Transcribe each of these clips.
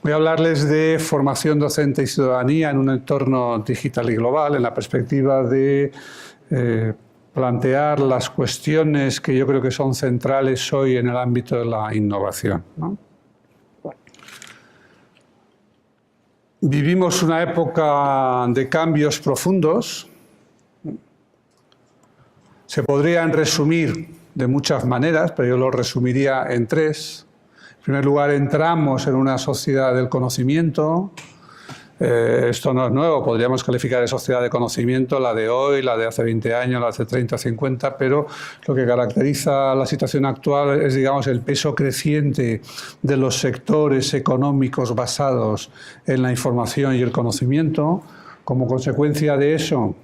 Voy a hablarles de formación docente y ciudadanía en un entorno digital y global, en la perspectiva de plantear las cuestiones que yo creo que son centrales hoy en el ámbito de la innovación, ¿no? Vivimos una época de cambios profundos. Se podrían resumir de muchas maneras, pero yo lo resumiría en tres. En primer lugar, entramos en una sociedad del conocimiento. Esto no es nuevo, podríamos calificar de sociedad de conocimiento la de hoy, la de hace 20 años, la de hace 30 o 50, pero lo que caracteriza la situación actual es, digamos, el peso creciente de los sectores económicos basados en la información y el conocimiento. Como consecuencia de eso,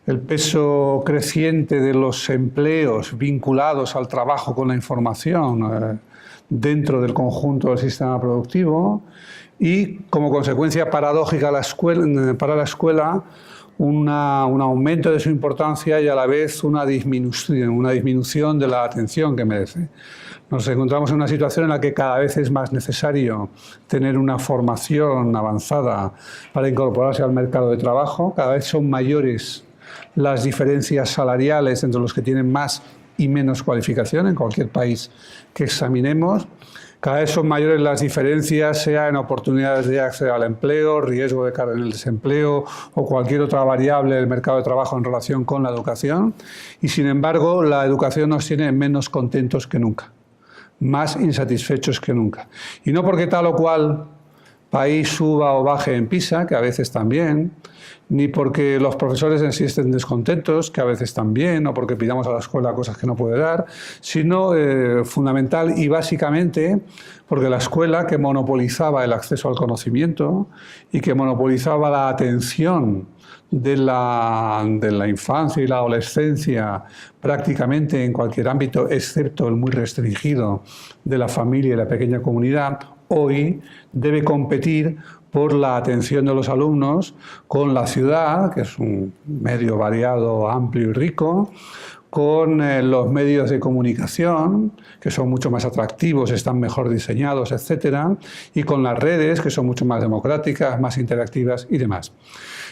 el peso creciente de los empleos vinculados al trabajo con la información dentro del conjunto del sistema productivo y, como consecuencia paradójica para la escuela, un aumento de su importancia y a la vez una disminución de la atención que merece. Nos encontramos en una situación en la que cada vez es más necesario tener una formación avanzada para incorporarse al mercado de trabajo. Cada vez son mayores las diferencias salariales entre los que tienen más y menos cualificación en cualquier país que examinemos. Cada vez son mayores las diferencias, sea en oportunidades de acceder al empleo, riesgo de caer en el desempleo o cualquier otra variable del mercado de trabajo en relación con la educación. Y sin embargo, la educación nos tiene menos contentos que nunca, más insatisfechos que nunca. Y no porque tal o cual país suba o baje en PISA, que a veces también, ni porque los profesores en sí estén descontentos, que a veces también, o porque pidamos a la escuela cosas que no puede dar, sino fundamental y básicamente porque la escuela, que monopolizaba el acceso al conocimiento y que monopolizaba la atención de la infancia y la adolescencia prácticamente en cualquier ámbito, excepto el muy restringido de la familia y la pequeña comunidad, hoy debe competir por la atención de los alumnos con la ciudad, que es un medio variado, amplio y rico, con los medios de comunicación, que son mucho más atractivos, están mejor diseñados, etcétera, y con las redes, que son mucho más democráticas, más interactivas y demás.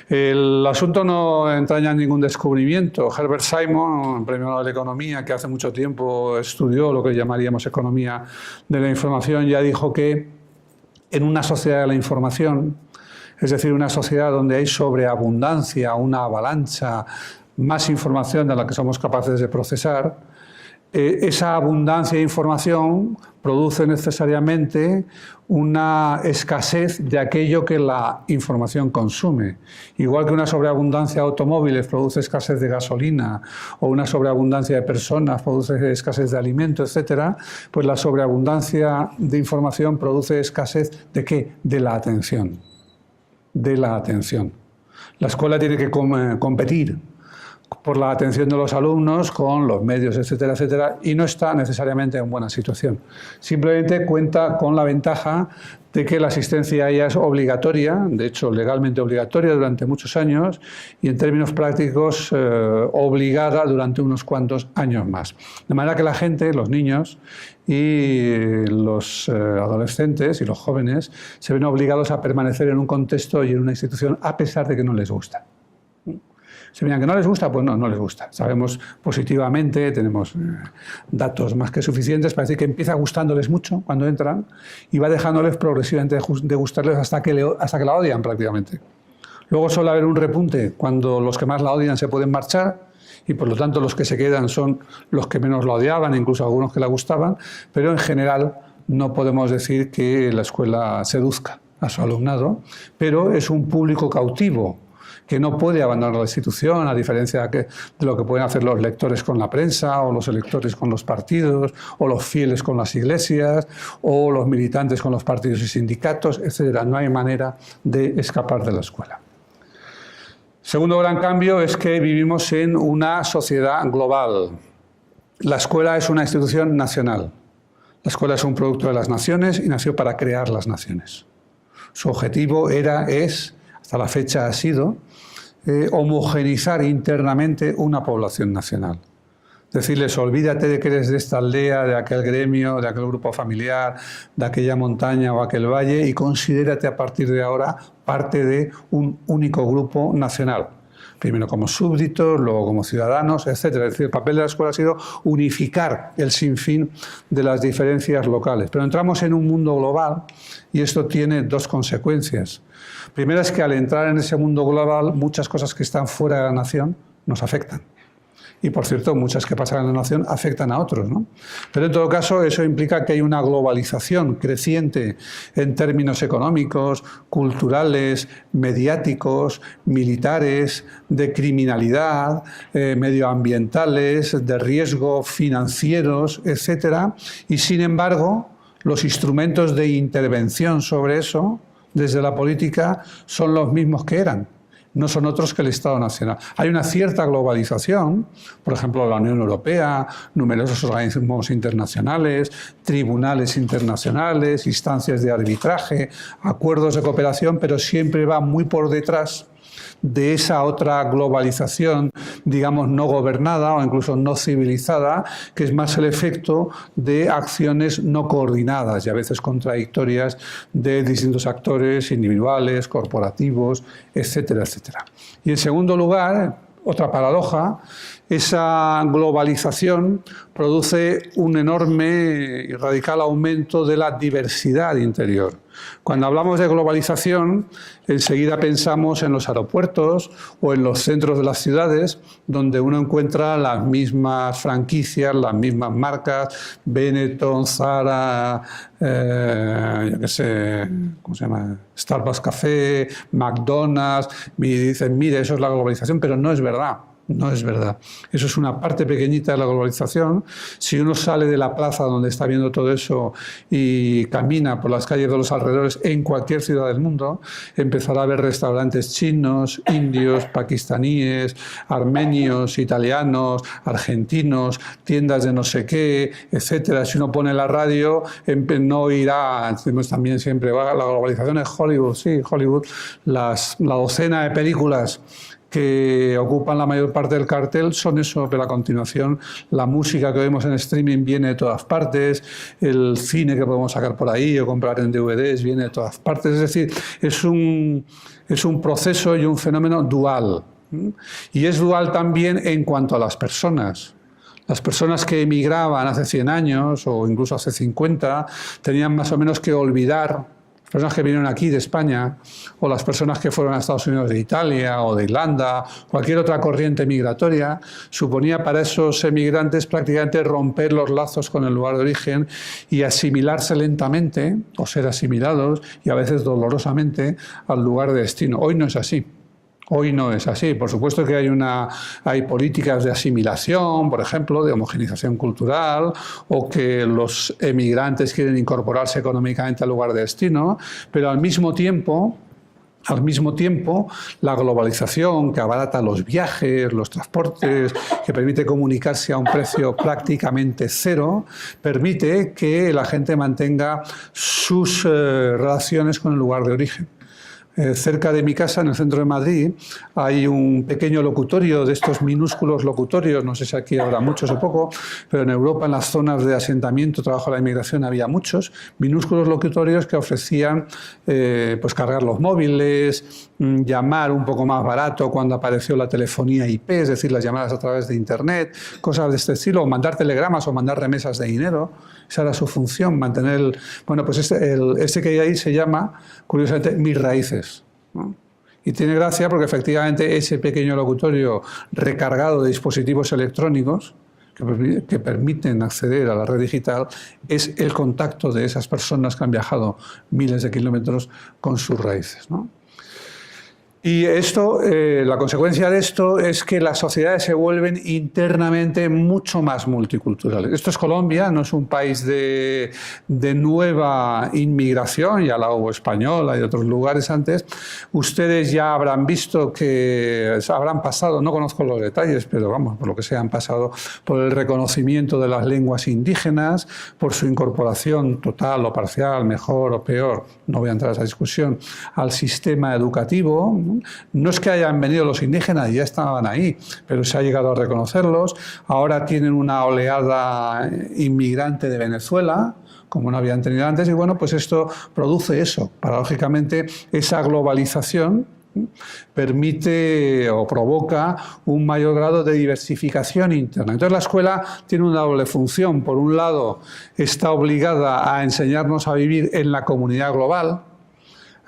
El asunto no entraña ningún descubrimiento. Herbert Simon, premio Nobel de Economía, que hace mucho tiempo estudió lo que llamaríamos economía de la información, ya dijo que en una sociedad de la información, es decir, una sociedad donde hay sobreabundancia, una avalancha, más información de la que somos capaces de procesar, esa abundancia de información produce necesariamente una escasez de aquello que la información consume. Igual que una sobreabundancia de automóviles produce escasez de gasolina o una sobreabundancia de personas produce escasez de alimentos, etc., pues la sobreabundancia de información produce escasez ¿de qué? De la atención. De la atención. La escuela tiene que competir por la atención de los alumnos con los medios, etcétera, etcétera, y no está necesariamente en buena situación. Simplemente cuenta con la ventaja de que la asistencia a ella es obligatoria, de hecho legalmente obligatoria durante muchos años y en términos prácticos obligada durante unos cuantos años más. De manera que la gente, los niños y los adolescentes y los jóvenes se ven obligados a permanecer en un contexto y en una institución a pesar de que no les gusta. Si miran que no les gusta, pues no les gusta. Sabemos positivamente, tenemos datos más que suficientes para decir que empieza gustándoles mucho cuando entran y va dejándoles progresivamente de gustarles hasta que la odian prácticamente. Luego suele haber un repunte cuando los que más la odian se pueden marchar y por lo tanto los que se quedan son los que menos la odiaban, incluso algunos que la gustaban, pero en general no podemos decir que la escuela seduzca a su alumnado, pero es un público cautivo que no puede abandonar la institución, a diferencia de lo que pueden hacer los lectores con la prensa, o los electores con los partidos, o los fieles con las iglesias, o los militantes con los partidos y sindicatos, etc. No hay manera de escapar de la escuela. Segundo gran cambio es que vivimos en una sociedad global. La escuela es una institución nacional. La escuela es un producto de las naciones y nació para crear las naciones. Su objetivo es, hasta la fecha ha sido, homogeneizar internamente una población nacional. Decirles, olvídate de que eres de esta aldea, de aquel gremio, de aquel grupo familiar, de aquella montaña o aquel valle y considérate a partir de ahora parte de un único grupo nacional. Primero como súbditos, luego como ciudadanos, etc. Es decir, el papel de la escuela ha sido unificar el sinfín de las diferencias locales. Pero entramos en un mundo global y esto tiene dos consecuencias. Primera es que al entrar en ese mundo global, muchas cosas que están fuera de la nación nos afectan. Y, por cierto, muchas que pasan en la nación afectan a otros, ¿no? Pero, en todo caso, eso implica que hay una globalización creciente en términos económicos, culturales, mediáticos, militares, de criminalidad, medioambientales, de riesgo financieros, etc. Y, sin embargo, los instrumentos de intervención sobre eso, desde la política, son los mismos que eran. No son otros que el Estado Nacional. Hay una cierta globalización, por ejemplo, la Unión Europea, numerosos organismos internacionales, tribunales internacionales, instancias de arbitraje, acuerdos de cooperación, pero siempre va muy por detrás de esa otra globalización, digamos, no gobernada o incluso no civilizada, que es más el efecto de acciones no coordinadas y a veces contradictorias de distintos actores individuales, corporativos, etcétera, etcétera. Y en segundo lugar, otra paradoja, esa globalización produce un enorme y radical aumento de la diversidad interior. Cuando hablamos de globalización, enseguida pensamos en los aeropuertos o en los centros de las ciudades, donde uno encuentra las mismas franquicias, las mismas marcas, Benetton, Zara, yo qué sé, ¿cómo se llama? Starbucks Café, McDonald's, y dicen, mire, eso es la globalización, pero no es verdad. No es verdad. Eso es una parte pequeñita de la globalización. Si uno sale de la plaza donde está viendo todo eso y camina por las calles de los alrededores en cualquier ciudad del mundo, empezará a ver restaurantes chinos, indios, pakistaníes, armenios, italianos, argentinos, tiendas de no sé qué, etcétera. Si uno pone la radio, no oirá, decimos también siempre, la globalización es Hollywood, sí, Hollywood, la docena de películas que ocupan la mayor parte del cartel son eso, pero a continuación la música que vemos en streaming viene de todas partes, el cine que podemos sacar por ahí o comprar en DVDs viene de todas partes, es decir, es un proceso y un fenómeno dual. Y es dual también en cuanto a las personas. Las personas que emigraban hace 100 años o incluso hace 50 tenían más o menos que olvidar. Las personas que vinieron aquí de España o las personas que fueron a Estados Unidos de Italia o de Irlanda, cualquier otra corriente migratoria, suponía para esos emigrantes prácticamente romper los lazos con el lugar de origen y asimilarse lentamente o ser asimilados y a veces dolorosamente al lugar de destino. Hoy no es así. Hoy no es así. Por supuesto que hay políticas de asimilación, por ejemplo, de homogenización cultural, o que los emigrantes quieren incorporarse económicamente al lugar de destino, pero al mismo tiempo, la globalización que abarata los viajes, los transportes, que permite comunicarse a un precio prácticamente cero, permite que la gente mantenga sus relaciones con el lugar de origen. Cerca de mi casa, en el centro de Madrid, hay un pequeño locutorio de estos minúsculos locutorios, no sé si aquí habrá muchos o poco, pero en Europa, en las zonas de asentamiento, trabajo de la inmigración, había muchos minúsculos locutorios que ofrecían pues cargar los móviles, llamar un poco más barato cuando apareció la telefonía IP, es decir, las llamadas a través de Internet, cosas de este estilo, o mandar telegramas o mandar remesas de dinero. Esa era su función, mantener bueno, pues este que hay ahí se llama, curiosamente, Mis Raíces, ¿no? Y tiene gracia porque efectivamente ese pequeño locutorio recargado de dispositivos electrónicos que permiten acceder a la red digital es el contacto de esas personas que han viajado miles de kilómetros con sus raíces, ¿no? Y esto, la consecuencia de esto es que las sociedades se vuelven internamente mucho más multiculturales. Esto es Colombia, no es un país de nueva inmigración, ya la hubo española y de otros lugares antes. Ustedes ya habrán visto que habrán pasado, no conozco los detalles, pero vamos, por lo que sea, han pasado por el reconocimiento de las lenguas indígenas, por su incorporación total o parcial, mejor o peor, no voy a entrar a esa discusión, al sistema educativo, No es que hayan venido los indígenas, ya estaban ahí, pero se ha llegado a reconocerlos. Ahora tienen una oleada inmigrante de Venezuela, como no habían tenido antes, y bueno, pues esto produce eso. Paradójicamente, esa globalización permite o provoca un mayor grado de diversificación interna. Entonces la escuela tiene una doble función. Por un lado, está obligada a enseñarnos a vivir en la comunidad global,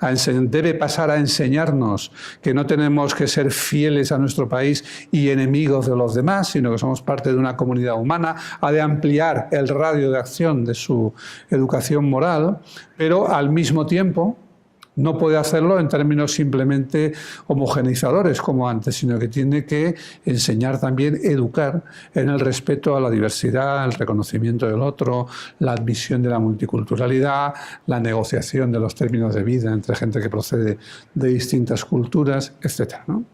debe pasar a enseñarnos que no tenemos que ser fieles a nuestro país y enemigos de los demás, sino que somos parte de una comunidad humana, ha de ampliar el radio de acción de su educación moral, pero al mismo tiempo no puede hacerlo en términos simplemente homogeneizadores como antes, sino que tiene que enseñar también, educar en el respeto a la diversidad, el reconocimiento del otro, la admisión de la multiculturalidad, la negociación de los términos de vida entre gente que procede de distintas culturas, etc., ¿no?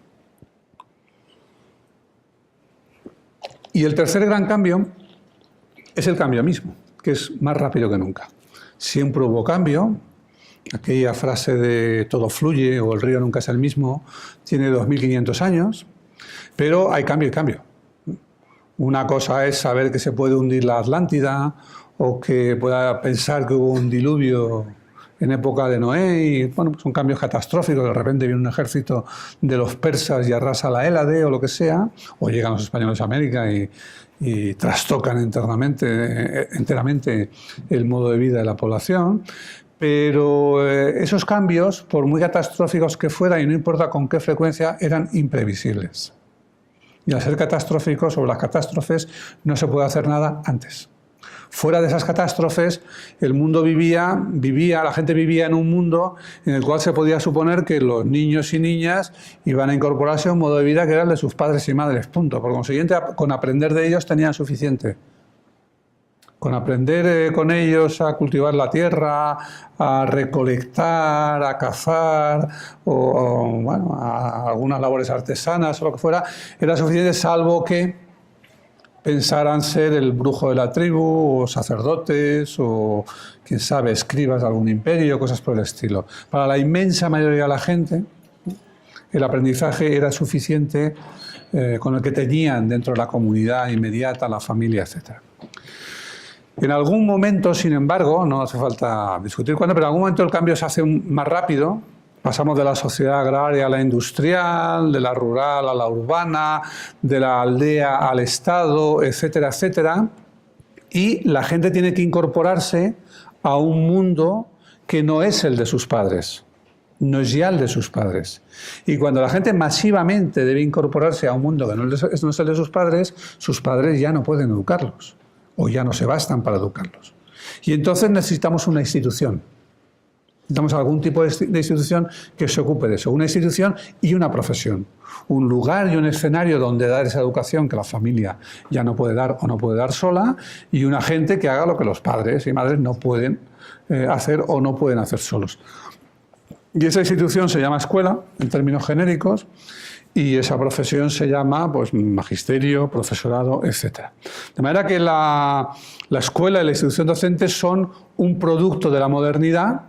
Y el tercer gran cambio es el cambio mismo, que es más rápido que nunca. Siempre hubo cambio. Aquella frase de todo fluye o el río nunca es el mismo tiene 2500 años, pero hay cambio y cambio. Una cosa es saber que se puede hundir la Atlántida o que pueda pensar que hubo un diluvio en época de Noé y bueno, pues son cambios catastróficos. De repente viene un ejército de los persas y arrasa la Hélade o lo que sea, o llegan los españoles a América y trastocan enteramente el modo de vida de la población. Pero esos cambios, por muy catastróficos que fueran, y no importa con qué frecuencia, eran imprevisibles. Y al ser catastróficos, sobre las catástrofes, no se puede hacer nada antes. Fuera de esas catástrofes, el mundo la gente vivía en un mundo en el cual se podía suponer que los niños y niñas iban a incorporarse a un modo de vida que era el de sus padres y madres, punto. Por consiguiente, con aprender de ellos tenían suficiente. Con aprender con ellos a cultivar la tierra, a recolectar, a cazar, o bueno, a algunas labores artesanas o lo que fuera, era suficiente, salvo que pensaran ser el brujo de la tribu, o sacerdotes, o quién sabe, escribas de algún imperio, cosas por el estilo. Para la inmensa mayoría de la gente, el aprendizaje era suficiente con el que tenían dentro de la comunidad inmediata, la familia, etc. En algún momento, sin embargo, no hace falta discutir cuándo, pero en algún momento el cambio se hace más rápido. Pasamos de la sociedad agraria a la industrial, de la rural a la urbana, de la aldea al Estado, etcétera, etcétera. Y la gente tiene que incorporarse a un mundo que no es el de sus padres, no es ya el de sus padres. Y cuando la gente masivamente debe incorporarse a un mundo que no es el de sus padres ya no pueden educarlos, o ya no se bastan para educarlos. Y entonces necesitamos una institución. Necesitamos algún tipo de institución que se ocupe de eso. Una institución y una profesión. Un lugar y un escenario donde dar esa educación que la familia ya no puede dar o no puede dar sola, y una gente que haga lo que los padres y madres no pueden hacer o no pueden hacer solos. Y esa institución se llama escuela, en términos genéricos, y esa profesión se llama pues, magisterio, profesorado, etc. De manera que la escuela y la institución docente son un producto de la modernidad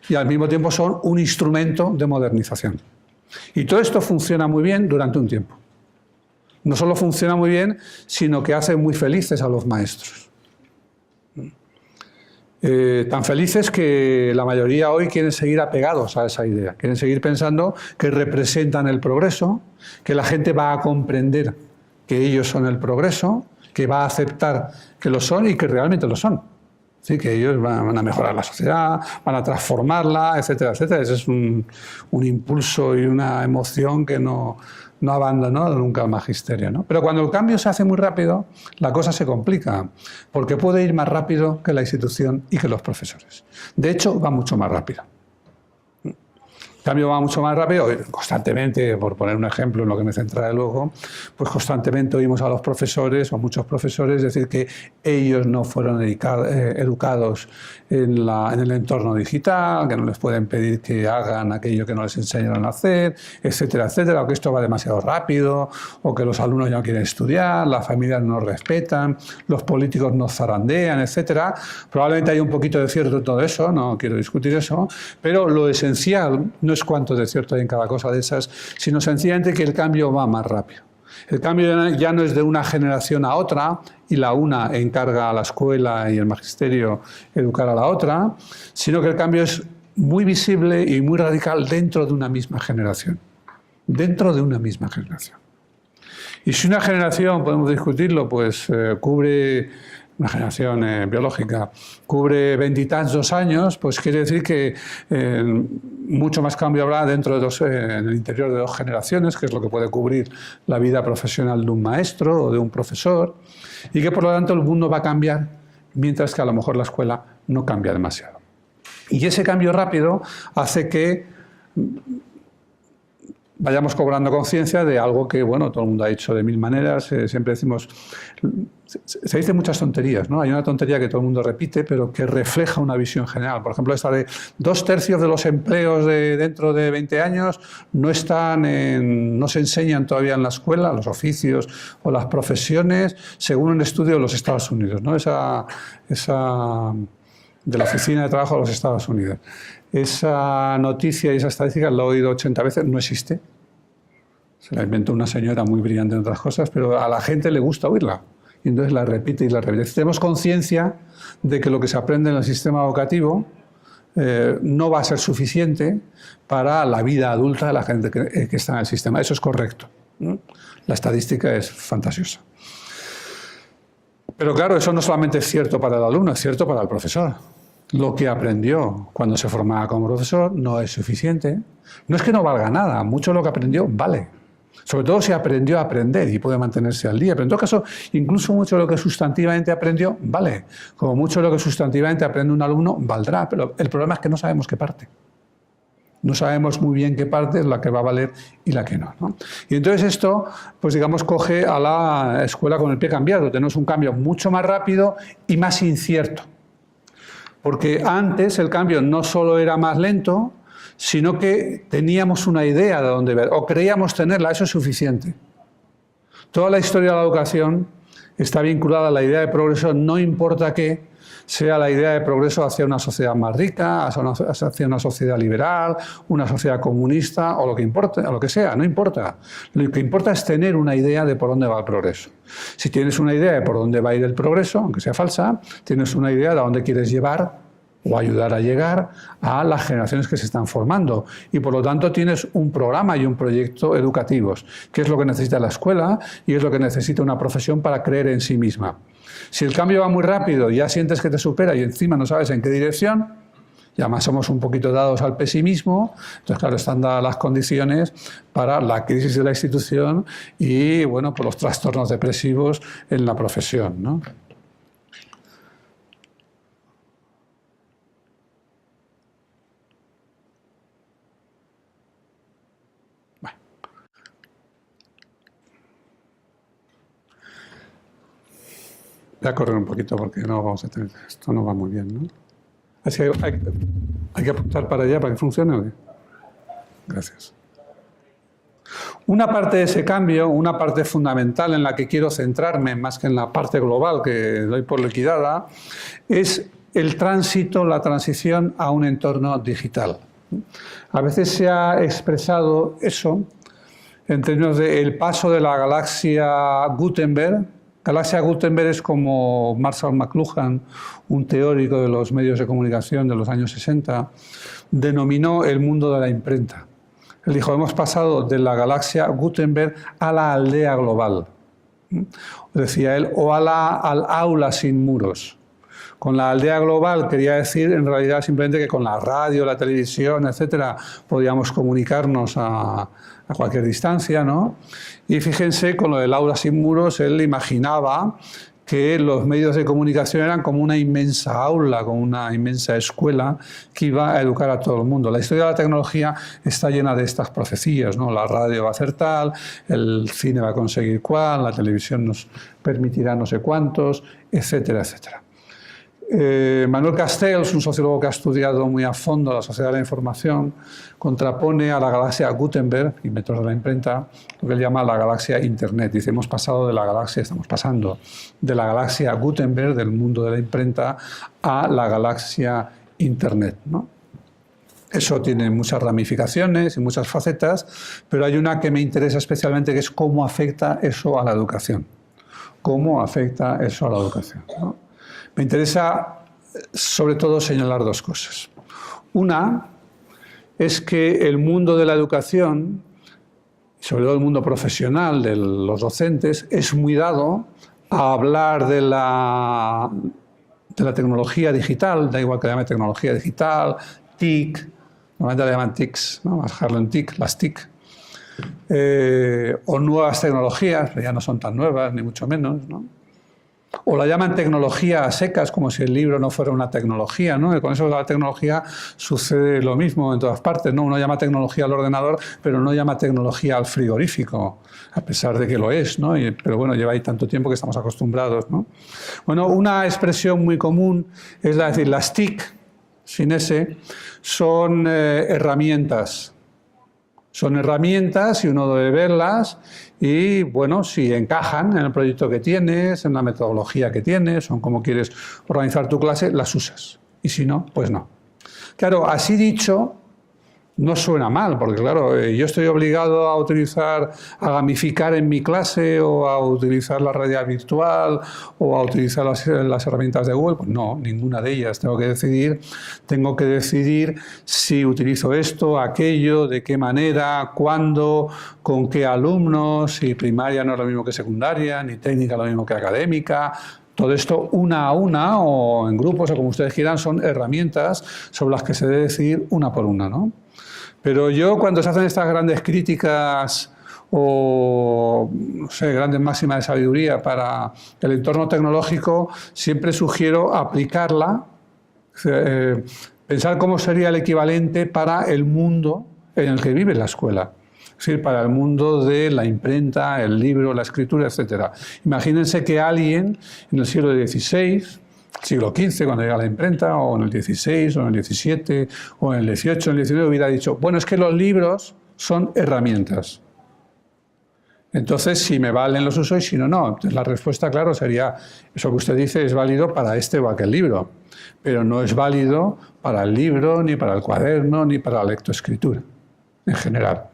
y al mismo tiempo son un instrumento de modernización. Y todo esto funciona muy bien durante un tiempo. No solo funciona muy bien, sino que hace muy felices a los maestros. Tan felices que la mayoría hoy quieren seguir apegados a esa idea, quieren seguir pensando que representan el progreso, que la gente va a comprender que ellos son el progreso, que va a aceptar que lo son y que realmente lo son. ¿Sí? Que ellos van a mejorar la sociedad, van a transformarla, etcétera, etcétera. Ese es un impulso y una emoción que no abandonó nunca el magisterio, ¿no? Pero cuando el cambio se hace muy rápido, la cosa se complica, porque puede ir más rápido que la institución y que los profesores. De hecho, va mucho más rápido. El cambio va mucho más rápido, constantemente, por poner un ejemplo en lo que me centraré luego, pues constantemente oímos a los profesores, o a muchos profesores, decir que ellos no fueron educados en el entorno digital, que no les pueden pedir que hagan aquello que no les enseñaron a hacer, etcétera, etcétera, o que esto va demasiado rápido, o que los alumnos ya no quieren estudiar, las familias no respetan, los políticos nos zarandean, etcétera. Probablemente hay un poquito de cierto en todo eso, no quiero discutir eso, pero lo esencial no es cuánto de cierto hay en cada cosa de esas, sino sencillamente que el cambio va más rápido. El cambio ya no es de una generación a otra y la una encarga a la escuela y el magisterio educar a la otra, sino que el cambio es muy visible y muy radical dentro de una misma generación. Dentro de una misma generación. Y si una generación, podemos discutirlo, pues cubre, una generación biológica, cubre 20 y tantos años, pues quiere decir que mucho más cambio habrá dentro de en el interior de 2 generaciones, que es lo que puede cubrir la vida profesional de un maestro o de un profesor, y que por lo tanto el mundo va a cambiar, mientras que a lo mejor la escuela no cambia demasiado. Y ese cambio rápido hace que vayamos cobrando conciencia de algo que, bueno, todo el mundo ha dicho de 1000 maneras, siempre decimos, se dice muchas tonterías, ¿no? Hay una tontería que todo el mundo repite, pero que refleja una visión general. Por ejemplo, esta de 2/3 de los empleos dentro de 20 años no se enseñan todavía en la escuela, los oficios o las profesiones, según un estudio de los Estados Unidos, ¿no? Esa de la Oficina de Trabajo de los Estados Unidos. Esa noticia y esa estadística la he oído 80 veces, no existe. Se la inventó una señora muy brillante en otras cosas, pero a la gente le gusta oírla. Y entonces la repite y la repite. Tenemos conciencia de que lo que se aprende en el sistema educativo no va a ser suficiente para la vida adulta de la gente que está en el sistema. Eso es correcto, ¿no? La estadística es fantasiosa. Pero claro, eso no solamente es cierto para el alumno, es cierto para el profesor. Lo que aprendió cuando se formaba como profesor no es suficiente. No es que no valga nada, mucho de lo que aprendió vale. Sobre todo si aprendió a aprender y puede mantenerse al día. Pero en todo caso, incluso mucho de lo que sustantivamente aprendió vale. Como mucho de lo que sustantivamente aprende un alumno valdrá. Pero el problema es que no sabemos qué parte. No sabemos muy bien qué parte es la que va a valer y la que no, ¿no? Y entonces esto, pues digamos, coge a la escuela con el pie cambiado. Tenemos un cambio mucho más rápido y más incierto. Porque antes el cambio no solo era más lento, sino que teníamos una idea de dónde ver, o creíamos tenerla, eso es suficiente. Toda la historia de la educación está vinculada a la idea de progreso, no importa qué, sea la idea de progreso hacia una sociedad más rica, hacia una sociedad liberal, una sociedad comunista, o lo que importe, o lo que sea, no importa. Lo que importa es tener una idea de por dónde va el progreso. Si tienes una idea de por dónde va a ir el progreso, aunque sea falsa, tienes una idea de a dónde quieres llevar o ayudar a llegar a las generaciones que se están formando. Y por lo tanto tienes un programa y un proyecto educativos, que es lo que necesita la escuela y es lo que necesita una profesión para creer en sí misma. Si el cambio va muy rápido y ya sientes que te supera y encima no sabes en qué dirección, y además somos un poquito dados al pesimismo, entonces claro, están dadas las condiciones para la crisis de la institución y bueno, pues los trastornos depresivos en la profesión, ¿no? Voy a correr un poquito porque no vamos a tener, esto no va muy bien, ¿no? Así que hay que apuntar para allá para que funcione, ¿o qué? Gracias. Una parte de ese cambio, una parte fundamental en la que quiero centrarme, más que en la parte global que doy por liquidada, es el tránsito, la transición a un entorno digital. A veces se ha expresado eso en términos del paso de la galaxia Gutenberg. Galaxia Gutenberg es como Marshall McLuhan, un teórico de los medios de comunicación de los años 60, denominó el mundo de la imprenta. Él dijo, hemos pasado de la galaxia Gutenberg a la aldea global. Decía él, o al aula sin muros. Con la aldea global quería decir en realidad simplemente que con la radio, la televisión, etcétera, podíamos comunicarnos a cualquier distancia, ¿no? Y fíjense, con lo del aula sin muros, él imaginaba que los medios de comunicación eran como una inmensa aula, como una inmensa escuela que iba a educar a todo el mundo. La historia de la tecnología está llena de estas profecías, ¿no? La radio va a hacer tal, el cine va a conseguir cual, la televisión nos permitirá no sé cuántos, etcétera, etcétera. Manuel Castells, un sociólogo que ha estudiado muy a fondo la sociedad de la información, contrapone a la galaxia Gutenberg, inventor de la imprenta, lo que él llama la galaxia Internet. Dice, estamos pasando de la galaxia Gutenberg, del mundo de la imprenta, a la galaxia Internet, ¿no? Eso tiene muchas ramificaciones y muchas facetas, pero hay una que me interesa especialmente, que es cómo afecta eso a la educación. ¿Cómo afecta eso a la educación? ¿No? Me interesa sobre todo señalar dos cosas. Una es que el mundo de la educación, sobre todo el mundo profesional de los docentes, es muy dado a hablar de la tecnología digital, da igual que le llame tecnología digital, TIC, normalmente le llaman TICs, ¿no? Más Harlem TIC, las TIC, o nuevas tecnologías, pero ya no son tan nuevas, ni mucho menos, ¿no? O la llaman tecnología a secas, como si el libro no fuera una tecnología, ¿no? Y con eso de la tecnología sucede lo mismo en todas partes, ¿no? Uno llama tecnología al ordenador, pero no llama tecnología al frigorífico, a pesar de que lo es, ¿no? Pero bueno, lleva ahí tanto tiempo que estamos acostumbrados, ¿no? Bueno, una expresión muy común es la de decir, las TIC, sin S, son herramientas. Son herramientas y uno debe verlas y, bueno, si encajan en el proyecto que tienes, en la metodología que tienes o en cómo quieres organizar tu clase, las usas. Y si no, pues no. Claro, así dicho, no suena mal, porque claro, yo estoy obligado a gamificar en mi clase o a utilizar la realidad virtual o a utilizar las herramientas de Google. Pues no, ninguna de ellas. Tengo que decidir si utilizo esto, aquello, de qué manera, cuándo, con qué alumnos, si primaria no es lo mismo que secundaria, ni técnica lo mismo que académica. Todo esto una a una o en grupos o como ustedes quieran son herramientas sobre las que se debe decidir una por una, ¿no? Pero yo cuando se hacen estas grandes críticas o no sé, grandes máximas de sabiduría para el entorno tecnológico, siempre sugiero aplicarla, pensar cómo sería el equivalente para el mundo en el que vive la escuela. Es decir, para el mundo de la imprenta, el libro, la escritura, etc. Imagínense que alguien en el siglo XVI, siglo XV, cuando llega la imprenta, o en el XVI, o en el XVII, o en el XVIII, en el XIX, hubiera dicho, bueno, es que los libros son herramientas. Entonces, si me valen los uso y si no, no. Entonces, la respuesta, claro, sería, eso que usted dice es válido para este o aquel libro, pero no es válido para el libro, ni para el cuaderno, ni para la lectoescritura, en general.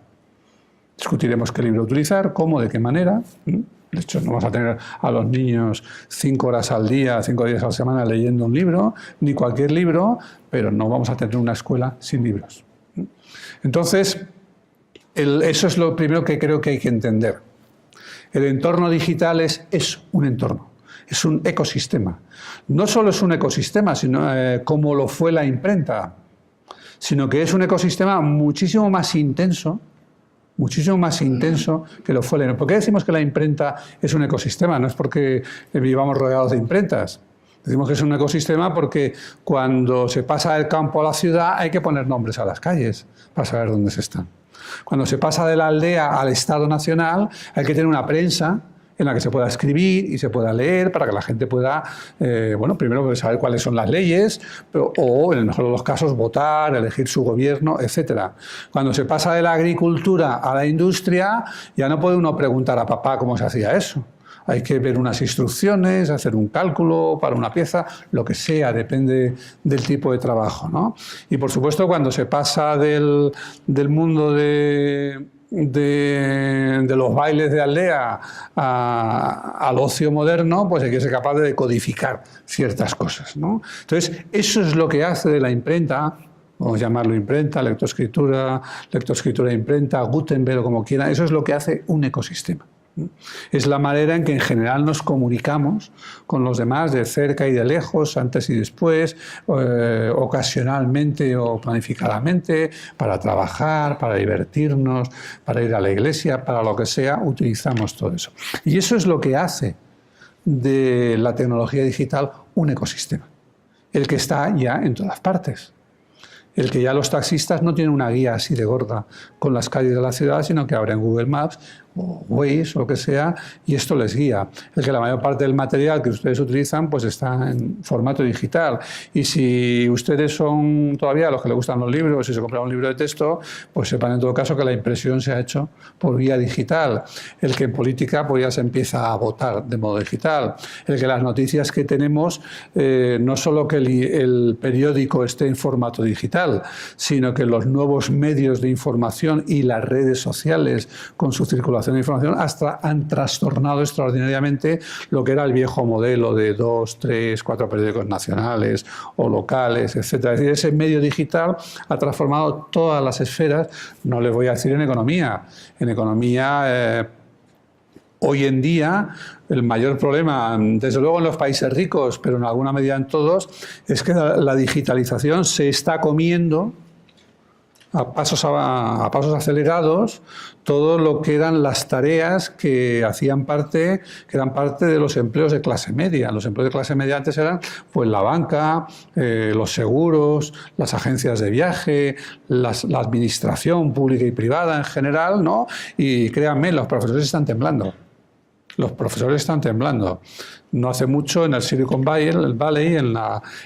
Discutiremos qué libro utilizar, cómo, de qué manera. De hecho, no vamos a tener a los niños 5 horas al día, 5 días a la semana leyendo un libro, ni cualquier libro, pero no vamos a tener una escuela sin libros. Entonces, eso es lo primero que creo que hay que entender. El entorno digital es un entorno, es un ecosistema. No solo es un ecosistema, sino como lo fue la imprenta, sino que es un ecosistema muchísimo más intenso que lo fue la. ¿Por qué decimos que la imprenta es un ecosistema? No es porque vivamos rodeados de imprentas. Decimos que es un ecosistema porque cuando se pasa del campo a la ciudad hay que poner nombres a las calles para saber dónde se están. Cuando se pasa de la aldea al Estado Nacional hay que tener una prensa en la que se pueda escribir y se pueda leer para que la gente pueda, bueno, primero saber cuáles son las leyes, o en el mejor de los casos votar, elegir su gobierno, etc. Cuando se pasa de la agricultura a la industria, ya no puede uno preguntar a papá cómo se hacía eso. Hay que ver unas instrucciones, hacer un cálculo para una pieza, lo que sea, depende del tipo de trabajo, ¿no? Y por supuesto, cuando se pasa del mundo de los bailes de aldea al ocio moderno, pues hay que ser capaz de codificar ciertas cosas, ¿no? Entonces, eso es lo que hace de la imprenta, vamos a llamarlo imprenta, lectoescritura imprenta, Gutenberg o como quieran, eso es lo que hace un ecosistema. Es la manera en que en general nos comunicamos con los demás de cerca y de lejos, antes y después, ocasionalmente o planificadamente, para trabajar, para divertirnos, para ir a la iglesia, para lo que sea, utilizamos todo eso. Y eso es lo que hace de la tecnología digital un ecosistema, el que está ya en todas partes. El que ya los taxistas no tienen una guía así de gorda con las calles de la ciudad, sino que abren Google Maps o Waze o lo que sea, y esto les guía. El que la mayor parte del material que ustedes utilizan pues está en formato digital. Y si ustedes son todavía los que les gustan los libros y se compran un libro de texto, pues sepan en todo caso que la impresión se ha hecho por vía digital. El que en política pues ya se empieza a votar de modo digital. El que las noticias que tenemos, no solo que el periódico esté en formato digital, sino que los nuevos medios de información y las redes sociales con su circulación de información hasta han trastornado extraordinariamente lo que era el viejo modelo de 2, 3, 4 periódicos nacionales o locales, etc. Es decir, ese medio digital ha transformado todas las esferas, no les voy a decir en economía. En economía, hoy en día, el mayor problema, desde luego en los países ricos, pero en alguna medida en todos, es que la digitalización se está comiendo a pasos acelerados todo lo que eran las tareas que eran parte de los empleos de clase media. Los empleos de clase media antes eran pues la banca, los seguros, las agencias de viaje, la administración pública y privada en general, ¿no? Y créanme, los profesores están temblando. Los profesores están temblando. No hace mucho en el Silicon Valley, en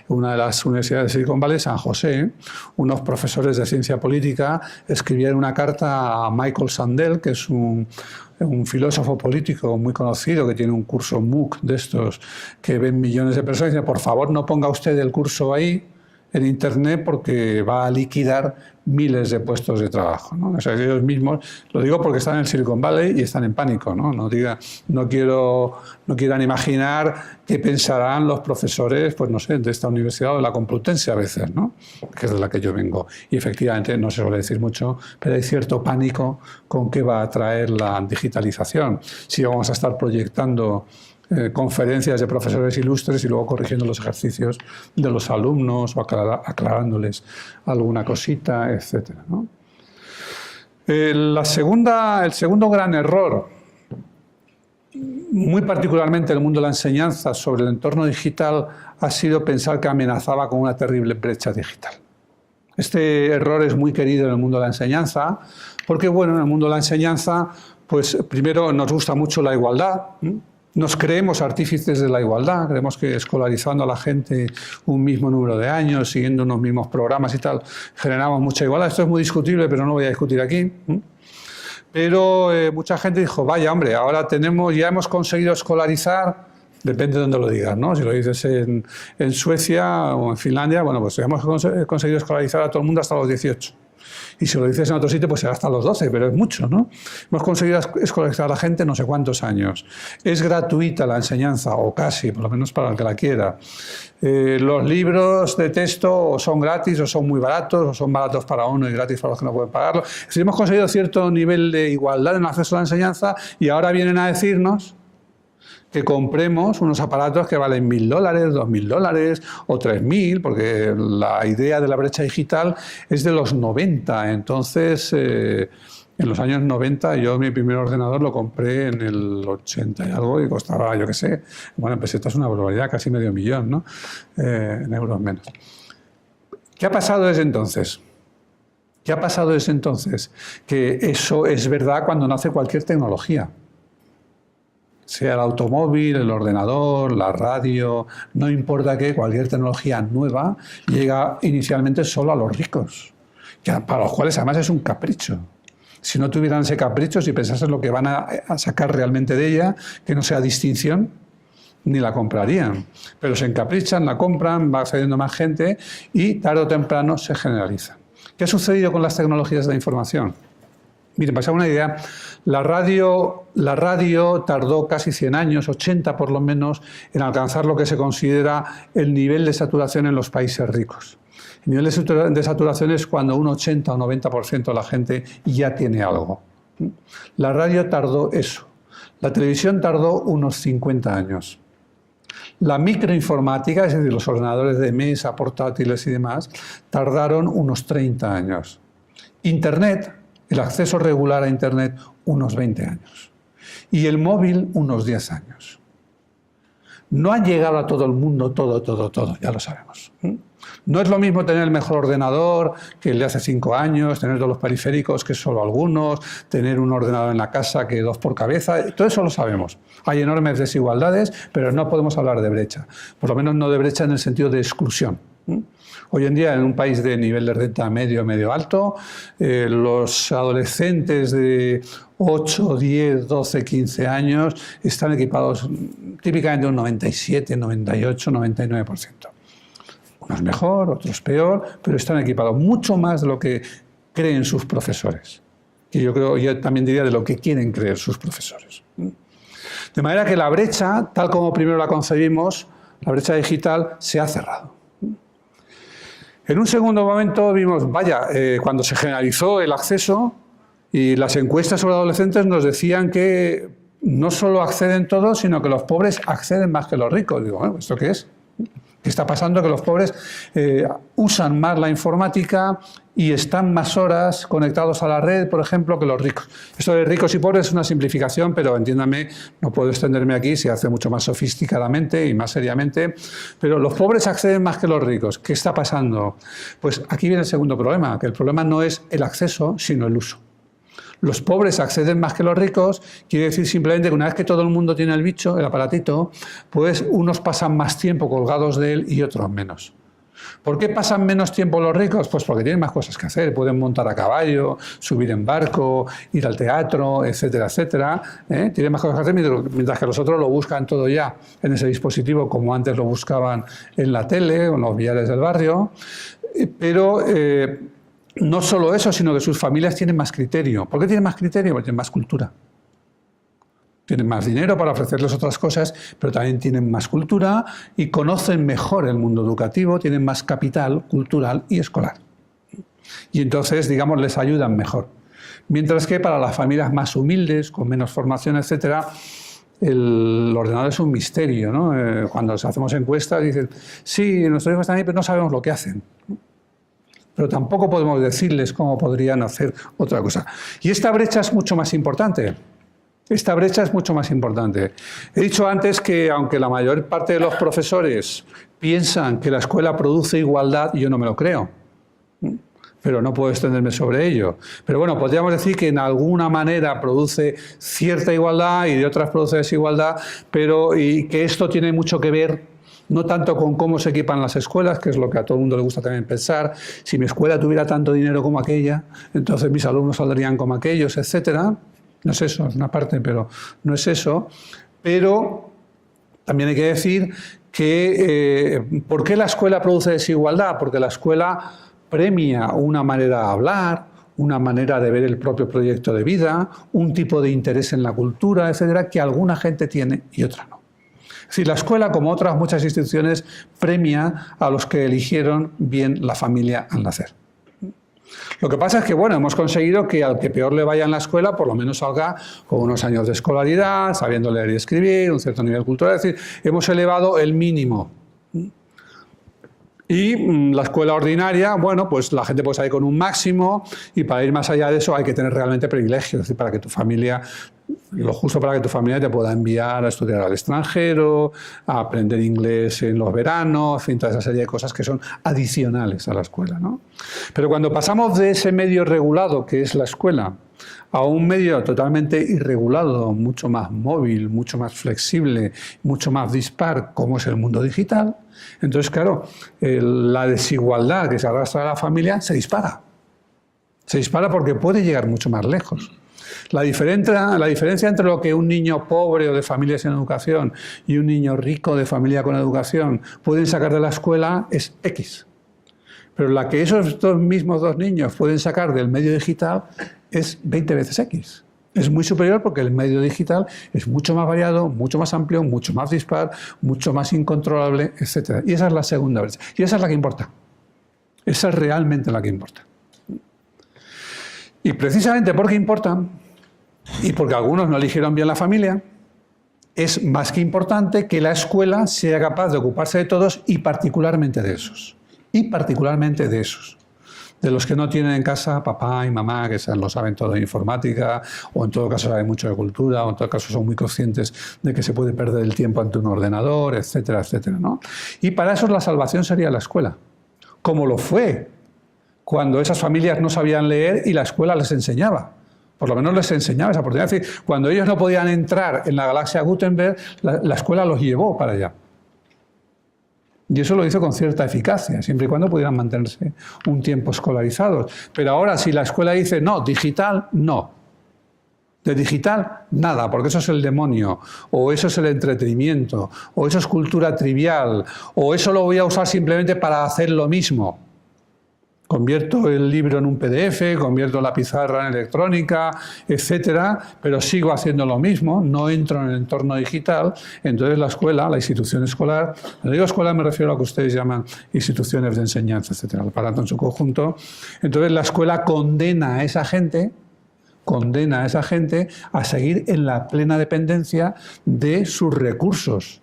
una de las universidades de Silicon Valley, San José, unos profesores de ciencia política escribieron una carta a Michael Sandel, que es un filósofo político muy conocido, que tiene un curso MOOC de estos que ven millones de personas, y dice, por favor no ponga usted el curso ahí en Internet porque va a liquidar miles de puestos de trabajo, ¿no? O sea, ellos mismos, lo digo porque están en el Silicon Valley y están en pánico, ¿no? No quieran imaginar qué pensarán los profesores, pues no sé, de esta universidad o de la Complutense a veces, ¿no? Que es de la que yo vengo. Y efectivamente no se suele decir mucho, pero hay cierto pánico con qué va a traer la digitalización. Si vamos a estar proyectando conferencias de profesores ilustres y luego corrigiendo los ejercicios de los alumnos o aclarándoles alguna cosita, etc., ¿no? El segundo gran error, muy particularmente en el mundo de la enseñanza, sobre el entorno digital, ha sido pensar que amenazaba con una terrible brecha digital. Este error es muy querido en el mundo de la enseñanza, porque bueno, en el mundo de la enseñanza, pues primero nos gusta mucho la igualdad, nos creemos artífices de la igualdad, creemos que escolarizando a la gente un mismo número de años, siguiendo unos mismos programas y tal, generamos mucha igualdad. Esto es muy discutible, pero no lo voy a discutir aquí. Pero mucha gente dijo, vaya hombre, ahora ya hemos conseguido escolarizar, depende de dónde lo digas, ¿no? Si lo dices en Suecia o en Finlandia, bueno, pues ya hemos conseguido escolarizar a todo el mundo hasta los 18. Y si lo dices en otro sitio, pues será hasta los 12, pero es mucho, ¿no? Hemos conseguido escolarizar a la gente no sé cuántos años. Es gratuita la enseñanza, o casi, por lo menos para el que la quiera. Los libros de texto o son gratis, o son muy baratos, o son baratos para uno y gratis para los que no pueden pagarlo. Es decir, hemos conseguido cierto nivel de igualdad en el acceso a la enseñanza y ahora vienen a decirnos que compremos unos aparatos que valen $1.000, $2.000 o 3.000, porque la idea de la brecha digital es de los 90. Entonces, en los años 90, yo mi primer ordenador lo compré en el 80 y algo y costaba, yo qué sé, bueno, en pesetas una barbaridad, casi $500.000, ¿no? En euros menos. ¿Qué ha pasado desde entonces? ¿Qué ha pasado desde entonces? Que eso es verdad cuando nace cualquier tecnología. Sea el automóvil, el ordenador, la radio, no importa qué, cualquier tecnología nueva llega inicialmente solo a los ricos, para los cuales además es un capricho. Si no tuvieran ese capricho, si pensasen lo que van a sacar realmente de ella, que no sea distinción, ni la comprarían. Pero se encaprichan, la compran, va accediendo más gente y tarde o temprano se generaliza. ¿Qué ha sucedido con las tecnologías de la información? Miren, para que se hagan una idea, la radio tardó casi 100 años, 80 por lo menos, en alcanzar lo que se considera el nivel de saturación en los países ricos. El nivel de saturación es cuando un 80 o 90% de la gente ya tiene algo. La radio tardó eso. La televisión tardó unos 50 años. La microinformática, es decir, los ordenadores de mesa, portátiles y demás, tardaron unos 30 años. Internet, el acceso regular a Internet, unos 20 años. Y el móvil, unos 10 años. No ha llegado a todo el mundo todo, ya lo sabemos. No es lo mismo tener el mejor ordenador que el de hace 5 años, tener todos los periféricos que solo algunos, tener un ordenador en la casa que 2 por cabeza, todo eso lo sabemos. Hay enormes desigualdades, pero no podemos hablar de brecha, por lo menos no de brecha en el sentido de exclusión. Hoy en día, en un país de nivel de renta medio alto, los adolescentes de 8, 10, 12, 15 años están equipados típicamente un 97, 98, 99%. Unos mejor, otros peor, pero están equipados mucho más de lo que creen sus profesores. Y yo también diría de lo que quieren creer sus profesores. De manera que la brecha, tal como primero la concebimos, la brecha digital, se ha cerrado. En un segundo momento vimos, cuando se generalizó el acceso y las encuestas sobre adolescentes nos decían que no solo acceden todos, sino que los pobres acceden más que los ricos. Digo, bueno, ¿esto qué es? ¿Qué está pasando? Que los pobres usan más la informática y están más horas conectados a la red, por ejemplo, que los ricos. Esto de ricos y pobres es una simplificación, pero entiéndame, no puedo extenderme aquí, se hace mucho más sofisticadamente y más seriamente. Pero los pobres acceden más que los ricos. ¿Qué está pasando? Pues aquí viene el segundo problema, que el problema no es el acceso, sino el uso. Los pobres acceden más que los ricos, quiere decir simplemente que una vez que todo el mundo tiene el bicho, el aparatito, pues unos pasan más tiempo colgados de él y otros menos. ¿Por qué pasan menos tiempo los ricos? Pues porque tienen más cosas que hacer, pueden montar a caballo, subir en barco, ir al teatro, etcétera, etcétera. Tienen más cosas que hacer, mientras que los otros lo buscan todo ya en ese dispositivo, como antes lo buscaban en la tele o en los billares del barrio. Pero no solo eso, sino que sus familias tienen más criterio. ¿Por qué tienen más criterio? Porque tienen más cultura. Tienen más dinero para ofrecerles otras cosas, pero también tienen más cultura y conocen mejor el mundo educativo, tienen más capital cultural y escolar. Y entonces, digamos, les ayudan mejor. Mientras que para las familias más humildes, con menos formación, etcétera, el ordenador es un misterio, ¿no? Cuando hacemos encuestas dicen, sí, nuestros hijos están ahí, pero no sabemos lo que hacen. Pero tampoco podemos decirles cómo podrían hacer otra cosa. Y esta brecha es mucho más importante. Esta brecha es mucho más importante. He dicho antes que aunque la mayor parte de los profesores piensan que la escuela produce igualdad, yo no me lo creo. Pero no puedo extenderme sobre ello. Pero bueno, podríamos decir que en alguna manera produce cierta igualdad y de otras produce desigualdad, y que esto tiene mucho que ver no tanto con cómo se equipan las escuelas, que es lo que a todo el mundo le gusta también pensar. Si mi escuela tuviera tanto dinero como aquella, entonces mis alumnos saldrían como aquellos, etcétera. No es eso, es una parte, pero no es eso. Pero también hay que decir que ¿por qué la escuela produce desigualdad? Porque la escuela premia una manera de hablar, una manera de ver el propio proyecto de vida, un tipo de interés en la cultura, etcétera, que alguna gente tiene y otra no. Es decir, la escuela, como otras muchas instituciones, premia a los que eligieron bien la familia al nacer. Lo que pasa es que, bueno, hemos conseguido que al que peor le vaya en la escuela, por lo menos salga con unos años de escolaridad, sabiendo leer y escribir, un cierto nivel cultural, es decir, hemos elevado el mínimo. Y la escuela ordinaria, bueno, pues la gente puede salir con un máximo y para ir más allá de eso hay que tener realmente privilegios, es decir, para que tu familia, lo justo para que tu familia te pueda enviar a estudiar al extranjero, a aprender inglés en los veranos, en fin, toda esa serie de cosas que son adicionales a la escuela, ¿no? Pero cuando pasamos de ese medio regulado que es la escuela a un medio totalmente irregulado, mucho más móvil, mucho más flexible, mucho más dispar, como es el mundo digital, entonces, claro, la desigualdad que se arrastra a la familia se dispara. Se dispara porque puede llegar mucho más lejos. La diferencia entre lo que un niño pobre o de familia sin educación y un niño rico de familia con educación pueden sacar de la escuela es X. Pero la que esos mismos dos niños pueden sacar del medio digital es 20 veces X. Es muy superior porque el medio digital es mucho más variado, mucho más amplio, mucho más dispar, mucho más incontrolable, etc. Y esa es la segunda brecha. Y esa es la que importa. Esa es realmente la que importa. Y precisamente porque importa, y porque algunos no eligieron bien la familia, es más que importante que la escuela sea capaz de ocuparse de todos y particularmente de esos. Y particularmente de esos. de los que no tienen en casa papá y mamá, que lo saben todo de informática, o en todo caso saben mucho de cultura, o en todo caso son muy conscientes de que se puede perder el tiempo ante un ordenador, etcétera, etcétera, ¿no? Y para eso la salvación sería la escuela, como lo fue cuando esas familias no sabían leer y la escuela les enseñaba. Por lo menos les enseñaba esa oportunidad. Es decir, cuando ellos no podían entrar en la galaxia Gutenberg, la escuela los llevó para allá. Y eso lo hizo con cierta eficacia, siempre y cuando pudieran mantenerse un tiempo escolarizados. Pero ahora, si la escuela dice, no, digital, no. De digital, nada, porque eso es el demonio, o eso es el entretenimiento, o eso es cultura trivial, o eso lo voy a usar simplemente para hacer lo mismo. Convierto el libro en un PDF, convierto la pizarra en electrónica, etcétera, pero sigo haciendo lo mismo, no entro en el entorno digital. Entonces la escuela, la institución escolar, cuando digo escuela me refiero a lo que ustedes llaman instituciones de enseñanza, etcétera, el aparato en su conjunto. Entonces la escuela condena a esa gente a seguir en la plena dependencia de sus recursos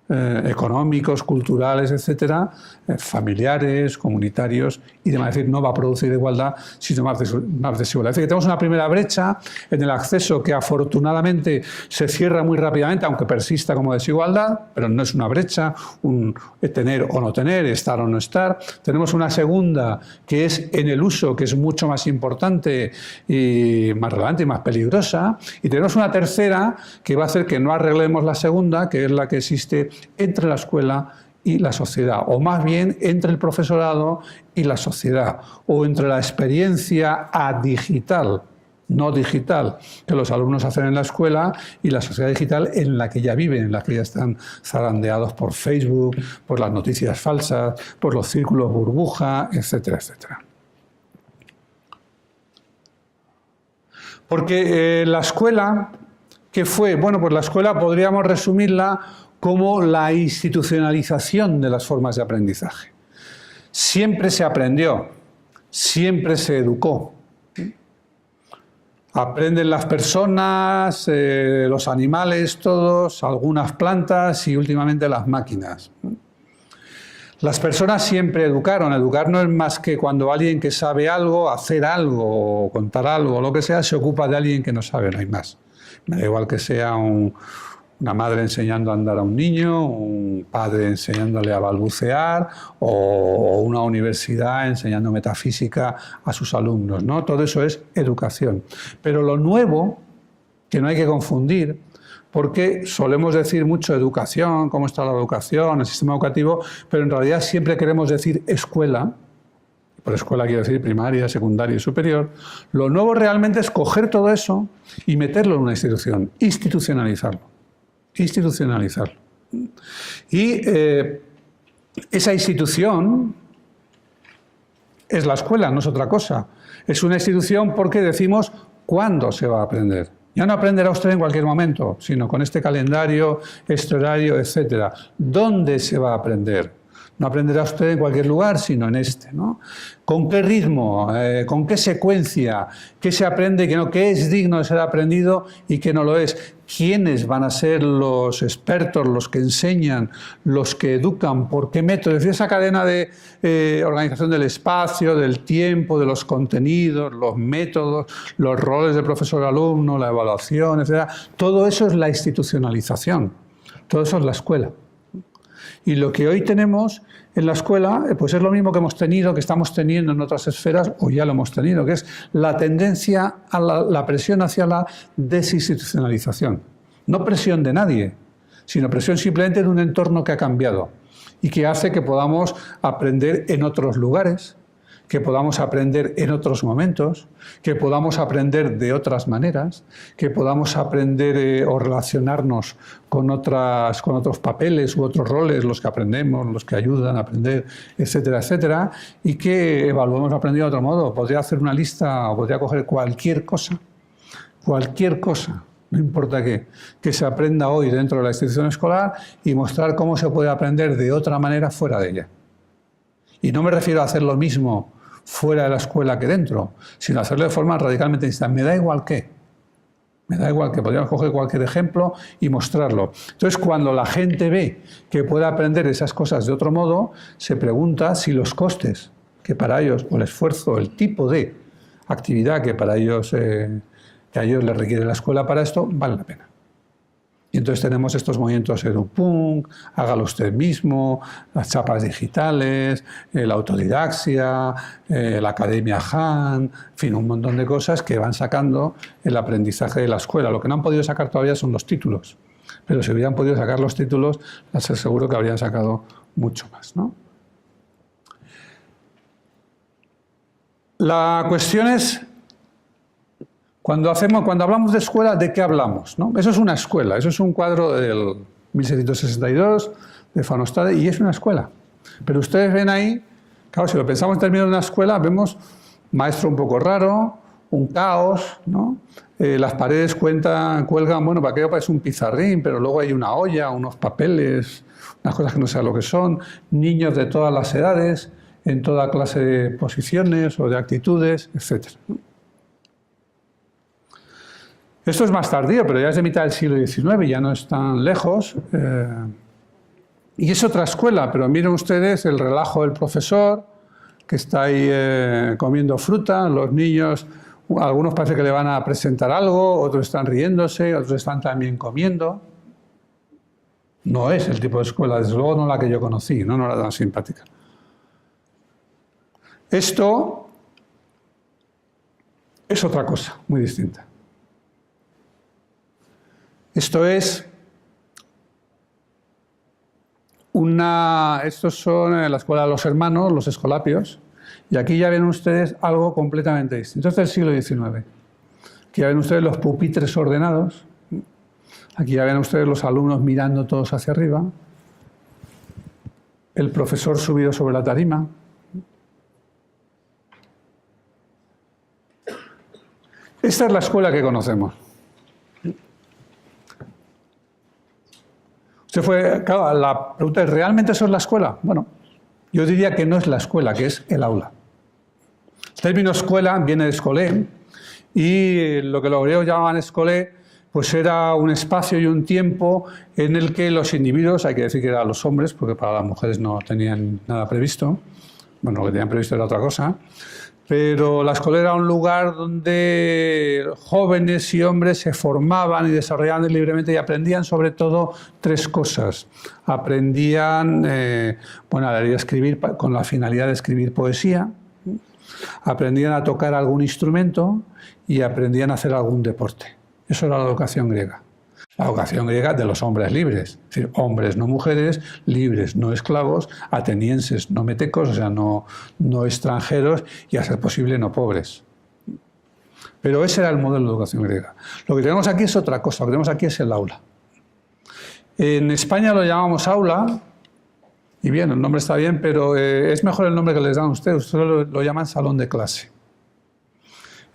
económicos, culturales, etcétera, familiares, comunitarios y demás. Es decir, no va a producir igualdad, sino más desigualdad. Es decir, que tenemos una primera brecha en el acceso que afortunadamente se cierra muy rápidamente, aunque persista como desigualdad, pero no es una brecha, un tener o no tener, estar o no estar. Tenemos una segunda que es en el uso, que es mucho más importante y más relevante y más peligrosa. Y tenemos una tercera que va a hacer que no arreglemos la segunda, que es la que existe entre la escuela y la sociedad, o más bien entre el profesorado y la sociedad, o entre la experiencia adigital, no digital, que los alumnos hacen en la escuela y la sociedad digital en la que ya viven, en la que ya están zarandeados por Facebook, por las noticias falsas, por los círculos burbuja, etcétera, etcétera. Porque la escuela, ¿qué fue? Bueno, pues la escuela podríamos resumirla como la institucionalización de las formas de aprendizaje. Siempre se aprendió, siempre se educó. Aprenden las personas, los animales, todos, algunas plantas y últimamente las máquinas. Las personas siempre educaron. Educar no es más que cuando alguien que sabe algo, hacer algo, o contar algo, o lo que sea, se ocupa de alguien que no sabe, no hay más. Me da igual que sea una madre enseñando a andar a un niño, un padre enseñándole a balbucear o una universidad enseñando metafísica a sus alumnos, ¿no? Todo eso es educación. Pero lo nuevo, que no hay que confundir, porque solemos decir mucho educación, cómo está la educación, el sistema educativo, pero en realidad siempre queremos decir escuela. Por escuela quiero decir primaria, secundaria y superior. Lo nuevo realmente es coger todo eso y meterlo en una institución, institucionalizarlo. Y esa institución es la escuela, no es otra cosa. Es una institución porque decimos cuándo se va a aprender. Ya no aprenderá usted en cualquier momento, sino con este calendario, este horario, etcétera. ¿Dónde se va a aprender? No aprenderá usted en cualquier lugar, sino en este, ¿no? ¿Con qué ritmo? ¿Con qué secuencia? ¿Qué se aprende? ¿Qué es digno de ser aprendido y qué no lo es? ¿Quiénes van a ser los expertos, los que enseñan, los que educan? ¿Por qué métodos? Es decir, esa cadena de organización del espacio, del tiempo, de los contenidos, los métodos, los roles de profesor-alumno, la evaluación, etcétera. Todo eso es la institucionalización. Todo eso es la escuela. Y lo que hoy tenemos en la escuela, pues es lo mismo que hemos tenido, que estamos teniendo en otras esferas, o ya lo hemos tenido, que es la tendencia a la presión hacia la desinstitucionalización. No presión de nadie, sino presión simplemente de un entorno que ha cambiado y que hace que podamos aprender en otros lugares, que podamos aprender en otros momentos, que podamos aprender de otras maneras, que podamos aprender o relacionarnos con otros papeles u otros roles, los que aprendemos, los que ayudan a aprender, etcétera, etcétera, y que evaluemos aprendido de otro modo. Podría hacer una lista o podría coger cualquier cosa, no importa qué, que se aprenda hoy dentro de la institución escolar y mostrar cómo se puede aprender de otra manera fuera de ella. Y no me refiero a hacer lo mismo fuera de la escuela que dentro, sino hacerlo de forma radicalmente distinta. Me da igual qué. Podríamos coger cualquier ejemplo y mostrarlo. Entonces, cuando la gente ve que puede aprender esas cosas de otro modo, se pregunta si los costes que para ellos, o el esfuerzo, el tipo de actividad que para ellos, que a ellos les requiere la escuela para esto, vale la pena. Y entonces tenemos estos movimientos EduPunk, hágalo usted mismo, las chapas digitales, la autodidaxia, la Academia Han, en fin, un montón de cosas que van sacando el aprendizaje de la escuela. Lo que no han podido sacar todavía son los títulos, pero si hubieran podido sacar los títulos, les aseguro que habrían sacado mucho más, ¿no? La cuestión es, cuando hablamos de escuela, ¿de qué hablamos? ¿No? Eso es una escuela, eso es un cuadro del 1662 de Van Ostade y es una escuela. Pero ustedes ven ahí, claro, si lo pensamos en términos de una escuela, vemos maestro un poco raro, un caos, ¿no? Las paredes cuelgan, bueno, para aquello parece un pizarrín, pero luego hay una olla, unos papeles, unas cosas que no sé lo que son, niños de todas las edades, en toda clase de posiciones o de actitudes, etc. Esto es más tardío, pero ya es de mitad del siglo XIX, ya no es tan lejos. Y es otra escuela, pero miren ustedes el relajo del profesor, que está ahí comiendo fruta, los niños, algunos parece que le van a presentar algo, otros están riéndose, otros están también comiendo. No es el tipo de escuela, desde luego no la que yo conocí, no era tan simpática. Esto es otra cosa, muy distinta. Esto es estos son la escuela de los hermanos, los escolapios, y aquí ya ven ustedes algo completamente distinto. Esto es del siglo XIX. Aquí ya ven ustedes los pupitres ordenados, aquí ya ven ustedes los alumnos mirando todos hacia arriba, el profesor subido sobre la tarima. Esta es la escuela que conocemos. Claro, la pregunta es, ¿realmente eso es la escuela? Bueno, yo diría que no es la escuela, que es el aula. El término escuela viene de escolé, y lo que los griegos llamaban escolé, pues era un espacio y un tiempo en el que los individuos, hay que decir que eran los hombres, porque para las mujeres no tenían nada previsto, bueno, lo que tenían previsto era otra cosa, pero la escuela era un lugar donde jóvenes y hombres se formaban y desarrollaban libremente y aprendían sobre todo tres cosas. Aprendían a leer y escribir con la finalidad de escribir poesía, aprendían a tocar algún instrumento y aprendían a hacer algún deporte. Eso era la educación griega. La educación griega de los hombres libres, es decir, hombres no mujeres, libres no esclavos, atenienses no metecos, o sea, no extranjeros y a ser posible no pobres. Pero ese era el modelo de educación griega. Lo que tenemos aquí es otra cosa, lo que tenemos aquí es el aula. En España lo llamamos aula, y bien, el nombre está bien, pero es mejor el nombre que les dan a ustedes lo llaman salón de clase.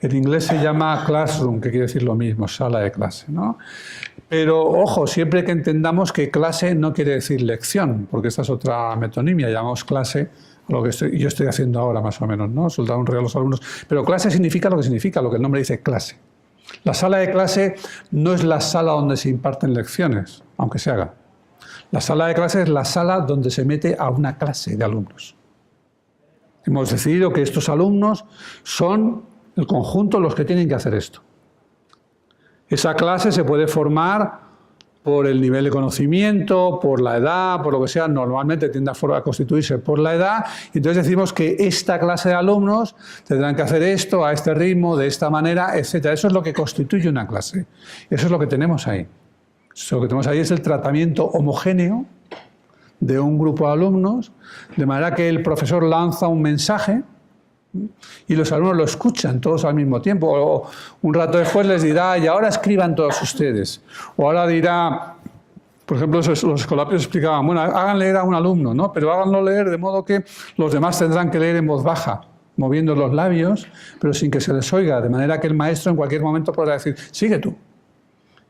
En inglés se llama classroom, que quiere decir lo mismo, sala de clase, ¿no? Pero, ojo, siempre que entendamos que clase no quiere decir lección, porque esta es otra metonimia, llamamos clase, lo que yo estoy haciendo ahora más o menos, ¿no? Soltar un regalo a los alumnos. Pero clase significa, lo que el nombre dice clase. La sala de clase no es la sala donde se imparten lecciones, aunque se haga. La sala de clase es la sala donde se mete a una clase de alumnos. Hemos decidido que estos alumnos son el conjunto los que tienen que hacer esto. Esa clase se puede formar por el nivel de conocimiento, por la edad, por lo que sea, normalmente tiende a constituirse por la edad, y entonces decimos que esta clase de alumnos tendrán que hacer esto a este ritmo, de esta manera, etc. Eso es lo que constituye una clase. Eso es lo que tenemos ahí. Lo que tenemos ahí es el tratamiento homogéneo de un grupo de alumnos, de manera que el profesor lanza un mensaje y los alumnos lo escuchan todos al mismo tiempo. O un rato después les dirá, y ahora escriban todos ustedes. O ahora dirá, por ejemplo, los escolapios explicaban, bueno, hagan leer a un alumno, ¿no? Pero háganlo leer de modo que los demás tendrán que leer en voz baja, moviendo los labios, pero sin que se les oiga, de manera que el maestro en cualquier momento podrá decir, sigue tú.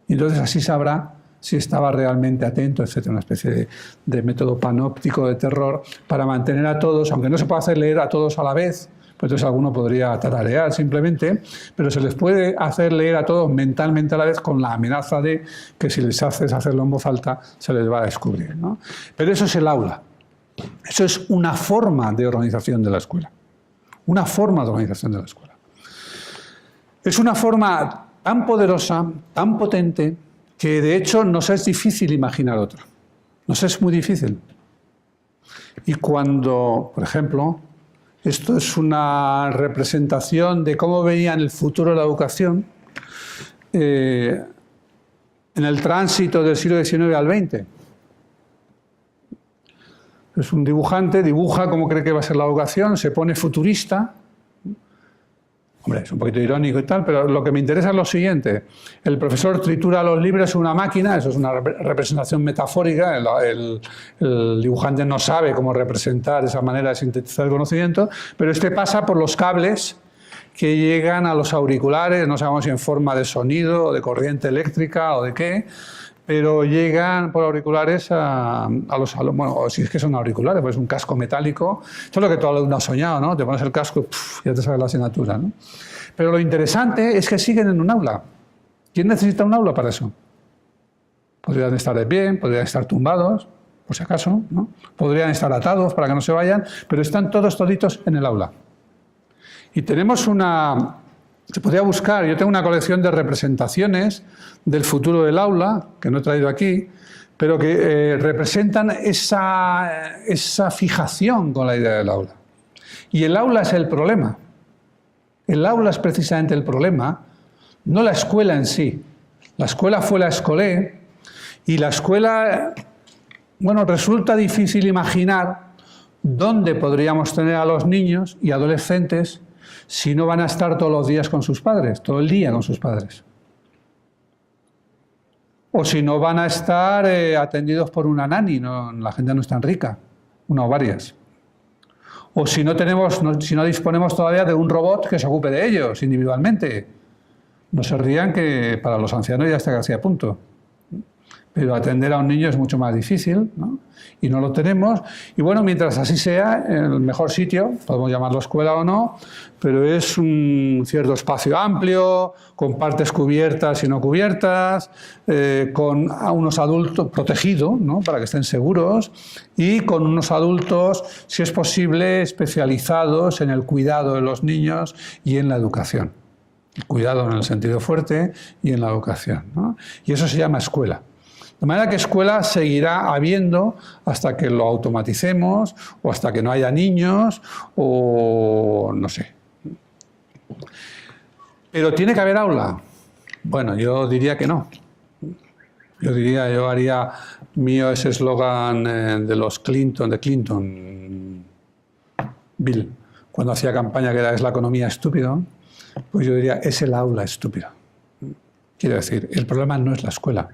Y entonces así sabrá si estaba realmente atento, etc. Una especie de método panóptico de terror para mantener a todos, aunque no se pueda hacer leer a todos a la vez, pues entonces alguno podría tararear simplemente, pero se les puede hacer leer a todos mentalmente a la vez con la amenaza de que si les haces hacerlo en voz alta se les va a descubrir, ¿no? Pero eso es el aula. Eso es una forma de organización de la escuela. una forma de organización de la escuela. Es una forma tan poderosa, tan potente, que de hecho nos es difícil imaginar otra. Nos es muy difícil. Y cuando, por ejemplo, esto es una representación de cómo veía en el futuro la educación, en el tránsito del siglo XIX al XX. Es un dibujante, dibuja cómo cree que va a ser la educación, se pone futurista. Hombre, es un poquito irónico y tal, pero lo que me interesa es lo siguiente. El profesor tritura los libros en una máquina, eso es una representación metafórica, el dibujante no sabe cómo representar esa manera de sintetizar el conocimiento, pero este pasa por los cables que llegan a los auriculares, no sabemos si en forma de sonido o de corriente eléctrica o de qué, pero llegan por auriculares a los alumnos, bueno, o si es que son auriculares, pues es un casco metálico. Esto es lo que todo alumno ha soñado, ¿no? Te pones el casco y ya te sabes la asignatura, ¿no? Pero lo interesante es que siguen en un aula. ¿Quién necesita un aula para eso? Podrían estar de pie, podrían estar tumbados, por si acaso, ¿no? Podrían estar atados para que no se vayan, pero están todos toditos en el aula. Y tenemos una... Se podría buscar, yo tengo una colección de representaciones del futuro del aula, que no he traído aquí, pero que representan esa fijación con la idea del aula. Y el aula es el problema. El aula es precisamente el problema, no la escuela en sí. La escuela fue la escolé, y la escuela, bueno, resulta difícil imaginar dónde podríamos tener a los niños y adolescentes si no van a estar todos los días con sus padres, todo el día con sus padres. O si no van a estar atendidos por una nani, no, la gente no es tan rica, una o varias. O si no disponemos todavía de un robot que se ocupe de ellos individualmente. No se rían que para los ancianos ya está casi a punto. Pero atender a un niño es mucho más difícil, ¿no? Y no lo tenemos. Y bueno, mientras así sea, el mejor sitio, podemos llamarlo escuela o no, pero es un cierto espacio amplio, con partes cubiertas y no cubiertas, con a unos adultos protegidos, ¿no? Para que estén seguros, y con unos adultos, si es posible, especializados en el cuidado de los niños y en la educación. El cuidado en el sentido fuerte y en la educación, ¿no? Y eso se llama escuela. De manera que escuela seguirá habiendo hasta que lo automaticemos o hasta que no haya niños o no sé. ¿Pero tiene que haber aula? Bueno, yo diría que no. Yo haría mío ese eslogan de los Clinton, Bill, cuando hacía campaña que es la economía estúpido, pues yo diría, es el aula estúpido. Quiero decir, el problema no es la escuela.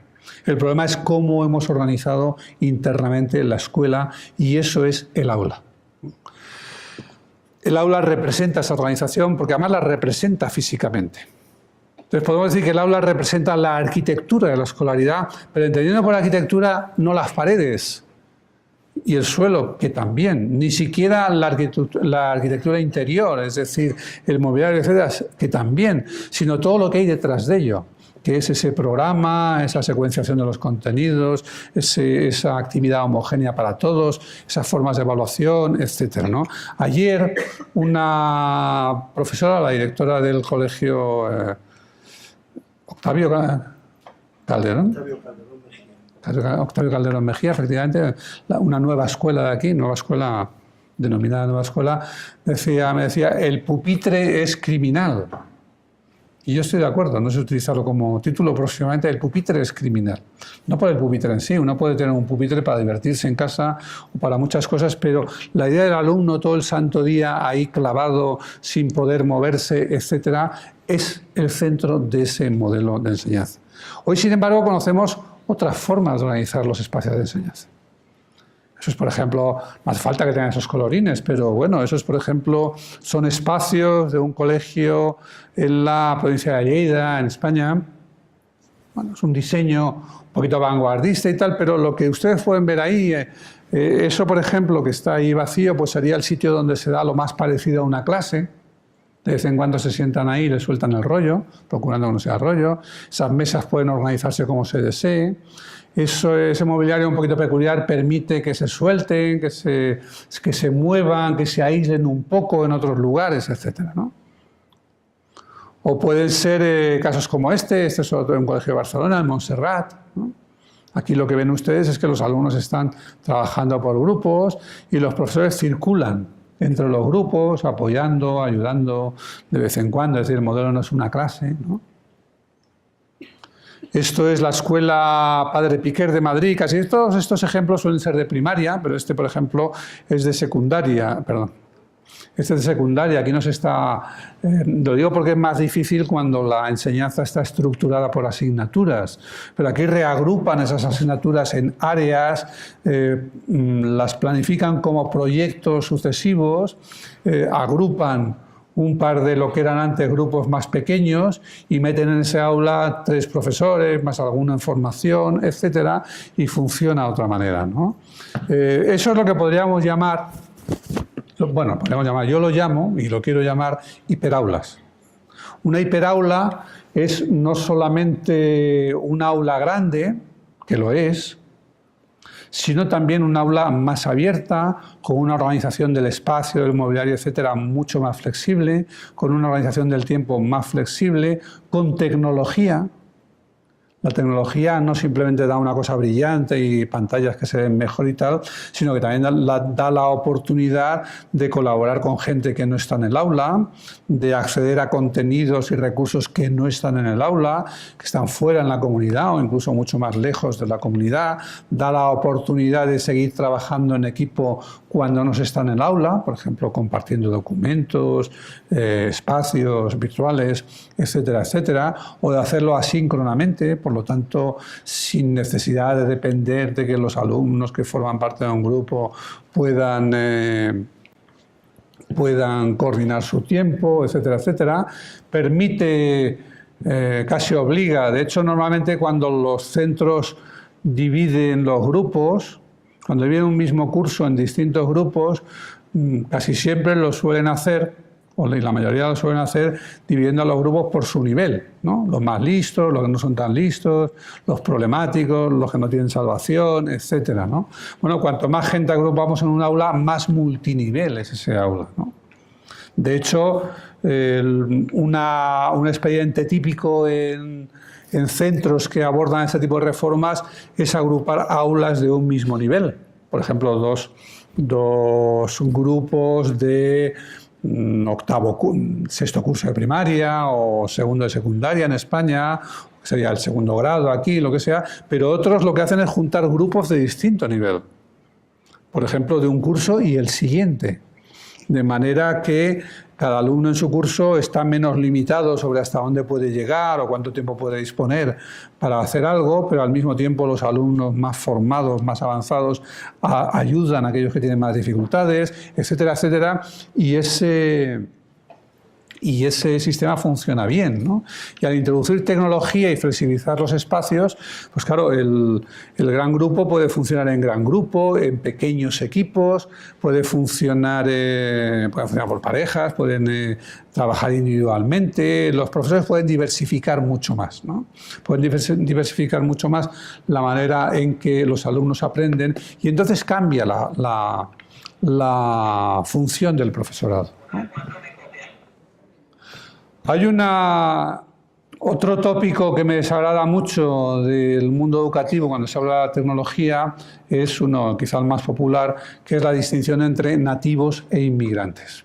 El problema es cómo hemos organizado internamente la escuela, y eso es el aula. El aula representa esa organización porque además la representa físicamente. Entonces podemos decir que el aula representa la arquitectura de la escolaridad, pero entendiendo por arquitectura no las paredes y el suelo, que también, ni siquiera la arquitectura interior, es decir, el mobiliario, etcétera, que también, sino todo lo que hay detrás de ello, que es ese programa, esa secuenciación de los contenidos, esa actividad homogénea para todos, esas formas de evaluación, etc., ¿no? Ayer una profesora, la directora del colegio Octavio Calderón Mejía, efectivamente, una nueva escuela de aquí, nueva escuela, denominada nueva escuela, me decía, el pupitre es criminal. Y yo estoy de acuerdo, no sé utilizarlo como título próximamente, el pupitre es criminal. No por el pupitre en sí, uno puede tener un pupitre para divertirse en casa o para muchas cosas, pero la idea del alumno todo el santo día ahí clavado, sin poder moverse, etcétera, es el centro de ese modelo de enseñanza. Hoy, sin embargo, conocemos otras formas de organizar los espacios de enseñanza. Eso es, por ejemplo, no hace falta que tengan esos colorines, pero bueno, esos, por ejemplo, son espacios de un colegio en la provincia de Lleida, en España. Bueno, es un diseño un poquito vanguardista y tal, pero lo que ustedes pueden ver ahí, eso, por ejemplo, que está ahí vacío, pues sería el sitio donde se da lo más parecido a una clase, De vez en cuando se sientan ahí y les sueltan el rollo, procurando que no sea rollo. Esas mesas pueden organizarse como se desee. Ese mobiliario un poquito peculiar permite que se suelten, que se muevan, que se aíslen un poco en otros lugares, etc., ¿no? O pueden ser casos como este es otro en un colegio de Barcelona, en Montserrat, ¿no? Aquí lo que ven ustedes es que los alumnos están trabajando por grupos y los profesores circulan entre los grupos, apoyando, ayudando de vez en cuando. Es decir, el modelo no es una clase, ¿no? Esto es la Escuela Padre Piquer de Madrid. Casi todos estos ejemplos suelen ser de primaria, pero este, por ejemplo, es de secundaria. Perdón. Este es de secundaria. Aquí no se está... lo digo porque es más difícil cuando la enseñanza está estructurada por asignaturas. Pero aquí reagrupan esas asignaturas en áreas, las planifican como proyectos sucesivos, agrupan un par de lo que eran antes grupos más pequeños y meten en ese aula 3 profesores, más alguna en formación, etcétera, y funciona de otra manera, ¿no? Eso es lo que podríamos llamar, bueno, yo lo llamo y lo quiero llamar hiperaulas. Una hiperaula es no solamente un aula grande, que lo es, sino también un aula más abierta, con una organización del espacio, del mobiliario, etcétera, mucho más flexible, con una organización del tiempo más flexible, con tecnología. La tecnología no simplemente da una cosa brillante y pantallas que se ven mejor y tal, sino que también da la oportunidad de colaborar con gente que no está en el aula, de acceder a contenidos y recursos que no están en el aula, que están fuera en la comunidad o incluso mucho más lejos de la comunidad, da la oportunidad de seguir trabajando en equipo cuando no se está en el aula, por ejemplo, compartiendo documentos, espacios virtuales, etcétera, etcétera, o de hacerlo asíncronamente, por lo tanto, sin necesidad de depender de que los alumnos que forman parte de un grupo puedan coordinar su tiempo, etcétera, etcétera. Permite, casi obliga, de hecho, normalmente cuando los centros dividen los grupos, cuando dividen un mismo curso en distintos grupos, casi siempre lo suelen hacer, o la mayoría lo suelen hacer, dividiendo a los grupos por su nivel, ¿no? Los más listos, los que no son tan listos, los problemáticos, los que no tienen salvación, etcétera, ¿no? Bueno, cuanto más gente agrupamos en un aula, más multinivel es ese aula, ¿no? De hecho, un expediente típico en centros que abordan este tipo de reformas es agrupar aulas de un mismo nivel. Por ejemplo, dos grupos de sexto curso de primaria o segundo de secundaria en España, sería el segundo grado aquí, lo que sea, pero otros lo que hacen es juntar grupos de distinto nivel. Por ejemplo, de un curso y el siguiente. De manera que cada alumno en su curso está menos limitado sobre hasta dónde puede llegar o cuánto tiempo puede disponer para hacer algo, pero al mismo tiempo los alumnos más formados, más avanzados, ayudan a aquellos que tienen más dificultades, etcétera, etcétera, y ese sistema funciona bien, ¿no? Y al introducir tecnología y flexibilizar los espacios, pues claro, el gran grupo puede funcionar en gran grupo, en pequeños equipos, puede funcionar por parejas, pueden trabajar individualmente, los profesores pueden diversificar mucho más, ¿no? Pueden diversificar mucho más la manera en que los alumnos aprenden y entonces cambia la función del profesorado, ¿no? Hay otro tópico que me desagrada mucho del mundo educativo cuando se habla de tecnología, es uno quizá el más popular, que es la distinción entre nativos e inmigrantes.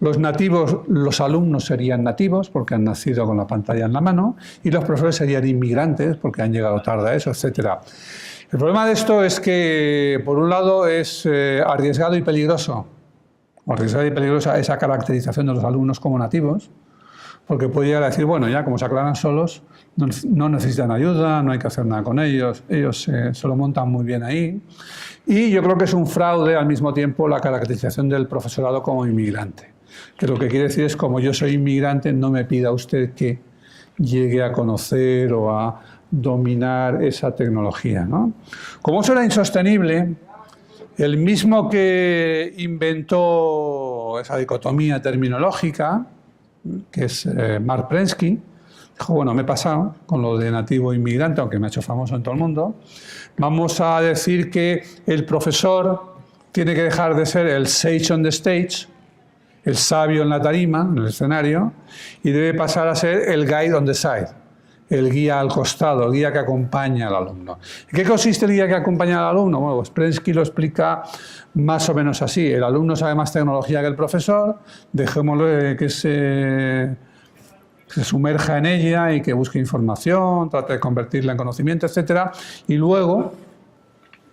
Los nativos, los alumnos serían nativos porque han nacido con la pantalla en la mano y los profesores serían inmigrantes porque han llegado tarde a eso, etc. El problema de esto es que, por un lado, es arriesgado y peligroso. Arriesgada y peligrosa esa caracterización de los alumnos como nativos, porque puede llegar a decir, bueno, ya como se aclaran solos, no necesitan ayuda, no hay que hacer nada con ellos se lo montan muy bien ahí. Y yo creo que es un fraude al mismo tiempo la caracterización del profesorado como inmigrante, que lo que quiere decir es, como yo soy inmigrante, no me pida usted que llegue a conocer o a dominar esa tecnología, ¿no? Como eso era insostenible, el mismo que inventó o esa dicotomía terminológica, que es Mark Prensky. Dijo, bueno, me he pasado con lo de nativo inmigrante, aunque me ha hecho famoso en todo el mundo. Vamos a decir que el profesor tiene que dejar de ser el sage on the stage, el sabio en la tarima, en el escenario, y debe pasar a ser el guide on the side, el guía al costado, el guía que acompaña al alumno. ¿En qué consiste el guía que acompaña al alumno? Bueno, pues Prensky lo explica más o menos así. El alumno sabe más tecnología que el profesor, dejémosle que se sumerja en ella y que busque información, trate de convertirla en conocimiento, etcétera, y luego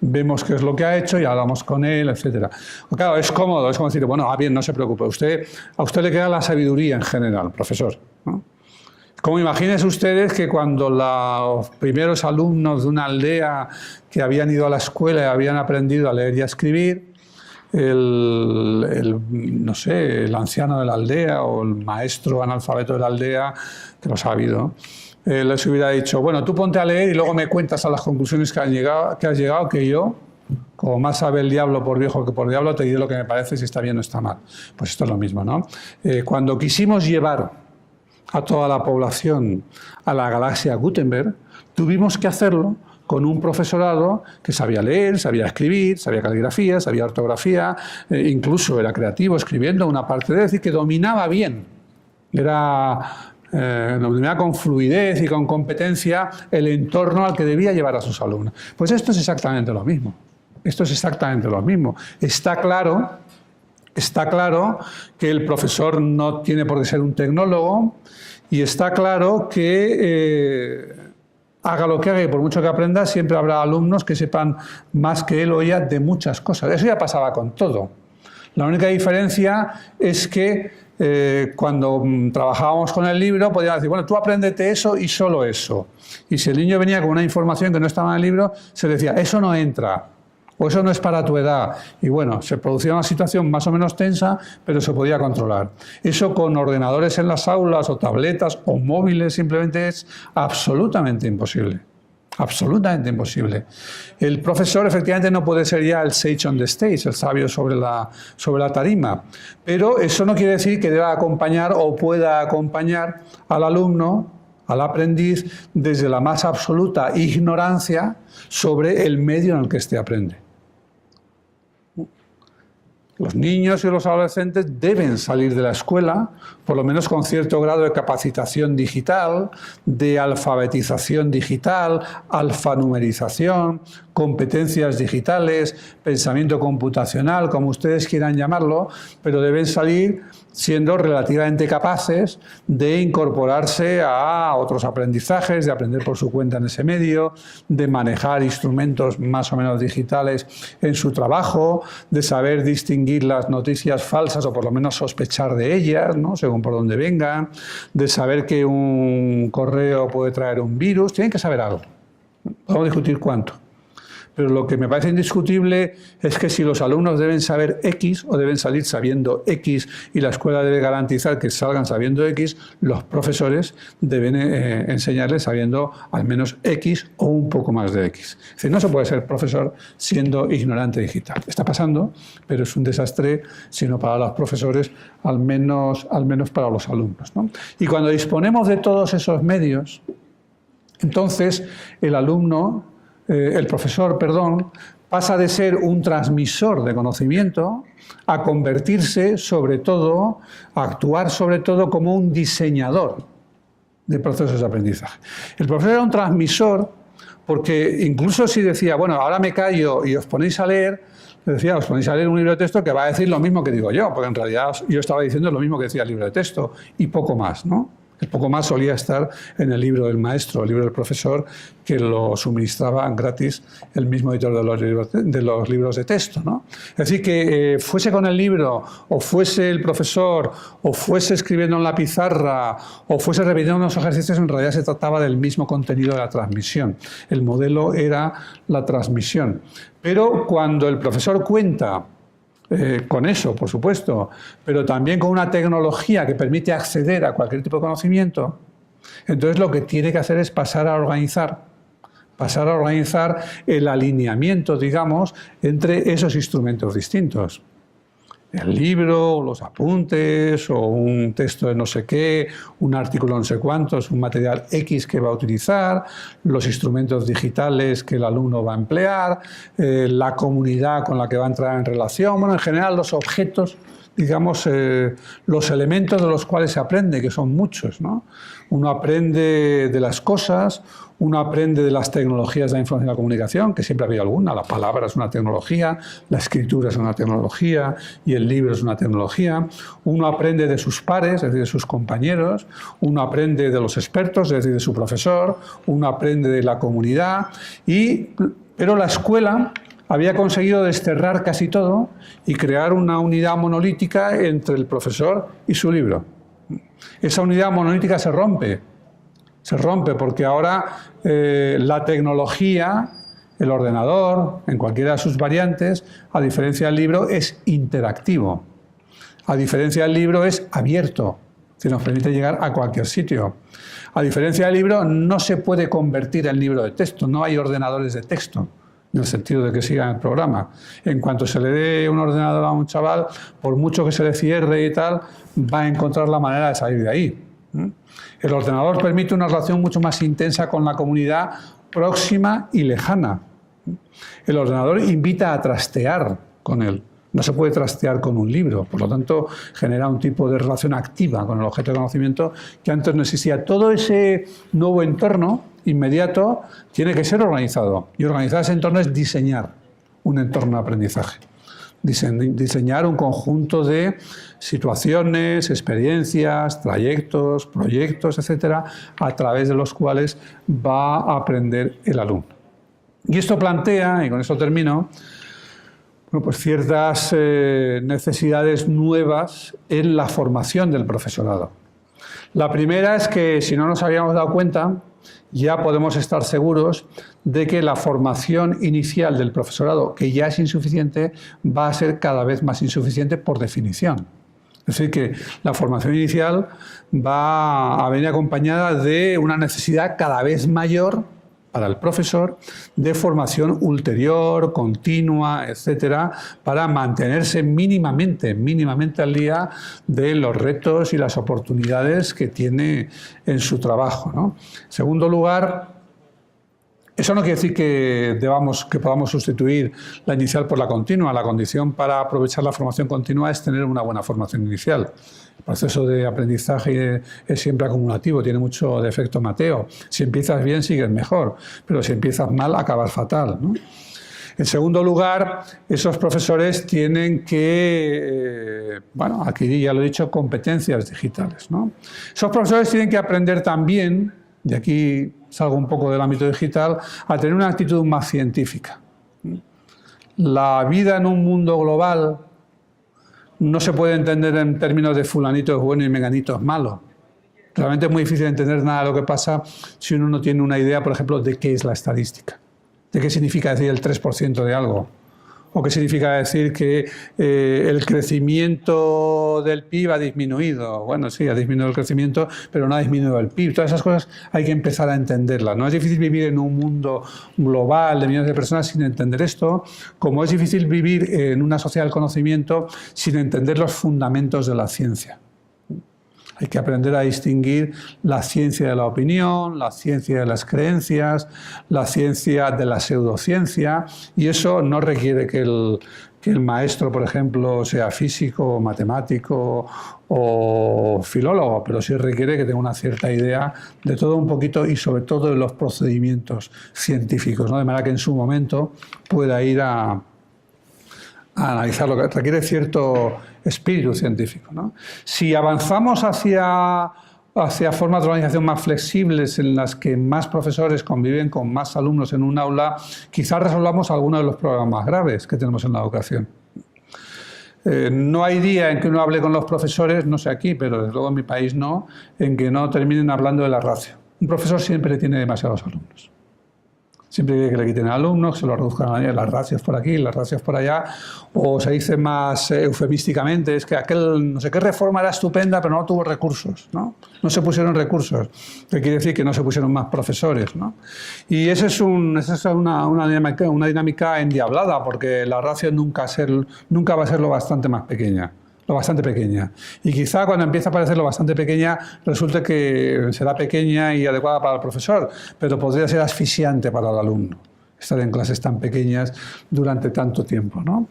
vemos qué es lo que ha hecho y hablamos con él, etcétera. Claro, es cómodo, es como decir, bueno, bien, no se preocupe, a usted le queda la sabiduría en general, profesor, ¿no? Como imagínense ustedes que cuando los primeros alumnos de una aldea que habían ido a la escuela y habían aprendido a leer y a escribir, no sé, el anciano de la aldea o el maestro analfabeto de la aldea, que los ha habido, les hubiera dicho, bueno, tú ponte a leer y luego me cuentas a las conclusiones que has llegado, que yo, como más sabe el diablo por viejo que por diablo, te diré lo que me parece si está bien o está mal. Pues esto es lo mismo, ¿no? Cuando quisimos llevar a toda la población a la galaxia Gutenberg, tuvimos que hacerlo con un profesorado que sabía leer, sabía escribir, sabía caligrafía, sabía ortografía, incluso era creativo escribiendo una parte de decir que dominaba bien. Dominaba con fluidez y con competencia el entorno al que debía llevar a sus alumnos. Pues esto es exactamente lo mismo. Esto es exactamente lo mismo. Está claro que el profesor no tiene por qué ser un tecnólogo y está claro que haga lo que haga y por mucho que aprenda, siempre habrá alumnos que sepan más que él o ella de muchas cosas. Eso ya pasaba con todo. La única diferencia es que cuando trabajábamos con el libro podíamos decir, bueno, tú apréndete eso y solo eso. Y si el niño venía con una información que no estaba en el libro, se decía, eso no entra, o eso no es para tu edad. Y bueno, se producía una situación más o menos tensa, pero se podía controlar. Eso con ordenadores en las aulas, o tabletas, o móviles, simplemente es absolutamente imposible. Absolutamente imposible. El profesor efectivamente no puede ser ya el sage on the stage, el sabio sobre la tarima, pero eso no quiere decir que deba acompañar o pueda acompañar al alumno, al aprendiz, desde la más absoluta ignorancia sobre el medio en el que éste aprende. Los niños y los adolescentes deben salir de la escuela, por lo menos con cierto grado de capacitación digital, de alfabetización digital, alfanumerización, competencias digitales, pensamiento computacional, como ustedes quieran llamarlo, pero deben salir siendo relativamente capaces de incorporarse a otros aprendizajes, de aprender por su cuenta en ese medio, de manejar instrumentos más o menos digitales en su trabajo, de saber distinguir las noticias falsas o por lo menos sospechar de ellas, ¿no? Según por dónde vengan, de saber que un correo puede traer un virus. Tienen que saber algo. Podemos discutir cuánto. Pero lo que me parece indiscutible es que si los alumnos deben saber X o deben salir sabiendo X y la escuela debe garantizar que salgan sabiendo X, los profesores deben enseñarles sabiendo al menos X o un poco más de X. Es decir, no se puede ser profesor siendo ignorante digital. Está pasando, pero es un desastre, si no para los profesores, al menos para los alumnos, ¿no? Y cuando disponemos de todos esos medios, entonces el profesor, pasa de ser un transmisor de conocimiento a convertirse sobre todo, a actuar sobre todo como un diseñador de procesos de aprendizaje. El profesor era un transmisor porque incluso si decía, bueno, ahora me callo y os ponéis a leer, decía, os ponéis a leer un libro de texto que va a decir lo mismo que digo yo, porque en realidad yo estaba diciendo lo mismo que decía el libro de texto y poco más, ¿no? El poco más solía estar en el libro del maestro, el libro del profesor, que lo suministraba gratis el mismo editor de los libros de texto, ¿no? Es decir, que fuese con el libro, o fuese el profesor, o fuese escribiendo en la pizarra, o fuese repitiendo unos ejercicios, en realidad se trataba del mismo contenido de la transmisión. El modelo era la transmisión. Pero cuando el profesor cuenta con eso, por supuesto, pero también con una tecnología que permite acceder a cualquier tipo de conocimiento, entonces lo que tiene que hacer es pasar a organizar el alineamiento, digamos, entre esos instrumentos distintos. el libro, los apuntes, o un texto de no sé qué, un artículo de no sé cuántos, un material X que va a utilizar, los instrumentos digitales que el alumno va a emplear, la comunidad con la que va a entrar en relación, bueno, en general los objetos, digamos, los elementos de los cuales se aprende, que son muchos, ¿no? Uno aprende de las cosas, uno aprende de las tecnologías de la información y la comunicación, que siempre ha habido alguna. La palabra es una tecnología, la escritura es una tecnología y el libro es una tecnología. Uno aprende de sus pares, es decir, de sus compañeros. Uno aprende de los expertos, es decir, de su profesor. Uno aprende de la comunidad. Pero la escuela había conseguido desterrar casi todo y crear una unidad monolítica entre el profesor y su libro. Esa unidad monolítica se rompe porque ahora la tecnología, el ordenador, en cualquiera de sus variantes, a diferencia del libro, es interactivo. A diferencia del libro, es abierto, que nos permite llegar a cualquier sitio. A diferencia del libro, no se puede convertir en libro de texto, no hay ordenadores de texto, en el sentido de que siga el programa. En cuanto se le dé un ordenador a un chaval, por mucho que se le cierre y tal, va a encontrar la manera de salir de ahí. El ordenador permite una relación mucho más intensa con la comunidad próxima y lejana. El ordenador invita a trastear con él. No se puede trastear con un libro, por lo tanto genera un tipo de relación activa con el objeto de conocimiento que antes no existía. Todo ese nuevo entorno inmediato tiene que ser organizado, y organizar ese entorno es diseñar un entorno de aprendizaje. Diseñar un conjunto de situaciones, experiencias, trayectos, proyectos, etcétera, a través de los cuales va a aprender el alumno. Y esto plantea, y con esto termino, pues ciertas necesidades nuevas en la formación del profesorado. La primera es que, si no nos habíamos dado cuenta, ya podemos estar seguros de que la formación inicial del profesorado, que ya es insuficiente, va a ser cada vez más insuficiente por definición. Es decir, que la formación inicial va a venir acompañada de una necesidad cada vez mayor para el profesor de formación ulterior, continua, etcétera, para mantenerse mínimamente al día de los retos y las oportunidades que tiene en su trabajo, ¿no? En segundo lugar, eso no quiere decir que podamos sustituir la inicial por la continua. La condición para aprovechar la formación continua es tener una buena formación inicial. El proceso de aprendizaje es siempre acumulativo, tiene mucho de efecto Mateo. Si empiezas bien, sigues mejor, pero si empiezas mal, acabas fatal, ¿no? En segundo lugar, esos profesores tienen que, aquí ya lo he dicho, competencias digitales, ¿no? Esos profesores tienen que aprender también, y aquí salgo un poco del ámbito digital, a tener una actitud más científica. La vida en un mundo global no se puede entender en términos de fulanito es bueno y menganito es malo. Realmente es muy difícil entender nada de lo que pasa si uno no tiene una idea, por ejemplo, de qué es la estadística, de qué significa decir el 3% de algo, o qué significa decir que el crecimiento del PIB ha disminuido. Bueno, sí, ha disminuido el crecimiento, pero no ha disminuido el PIB. Todas esas cosas hay que empezar a entenderlas. No es difícil vivir en un mundo global de millones de personas sin entender esto, como es difícil vivir en una sociedad del conocimiento sin entender los fundamentos de la ciencia. Hay que aprender a distinguir la ciencia de la opinión, la ciencia de las creencias, la ciencia de la pseudociencia, y eso no requiere que el maestro, por ejemplo, sea físico, matemático o filólogo, pero sí requiere que tenga una cierta idea de todo un poquito y sobre todo de los procedimientos científicos, ¿no? De manera que en su momento pueda ir a analizar lo que requiere cierto espíritu científico, ¿no? Si avanzamos hacia formas de organización más flexibles en las que más profesores conviven con más alumnos en un aula, quizás resolvamos algunos de los problemas más graves que tenemos en la educación. No hay día en que uno hable con los profesores, no sé aquí, pero desde luego en mi país no, en que no terminen hablando de la ratio. Un profesor siempre tiene demasiados alumnos. Siempre que le quiten alumnos, que se lo reduzcan las ratios por aquí, las ratios por allá, o se dice más eufemísticamente, es que aquel no sé qué reforma era estupenda, pero no tuvo recursos, ¿no? No se pusieron recursos, que quiere decir que no se pusieron más profesores, ¿no? Y esa es una dinámica endiablada, porque la ratio nunca va a ser lo bastante pequeña. Y quizá cuando empieza a parecer lo bastante pequeña, resulte que será pequeña y adecuada para el profesor, pero podría ser asfixiante para el alumno estar en clases tan pequeñas durante tanto tiempo, ¿no?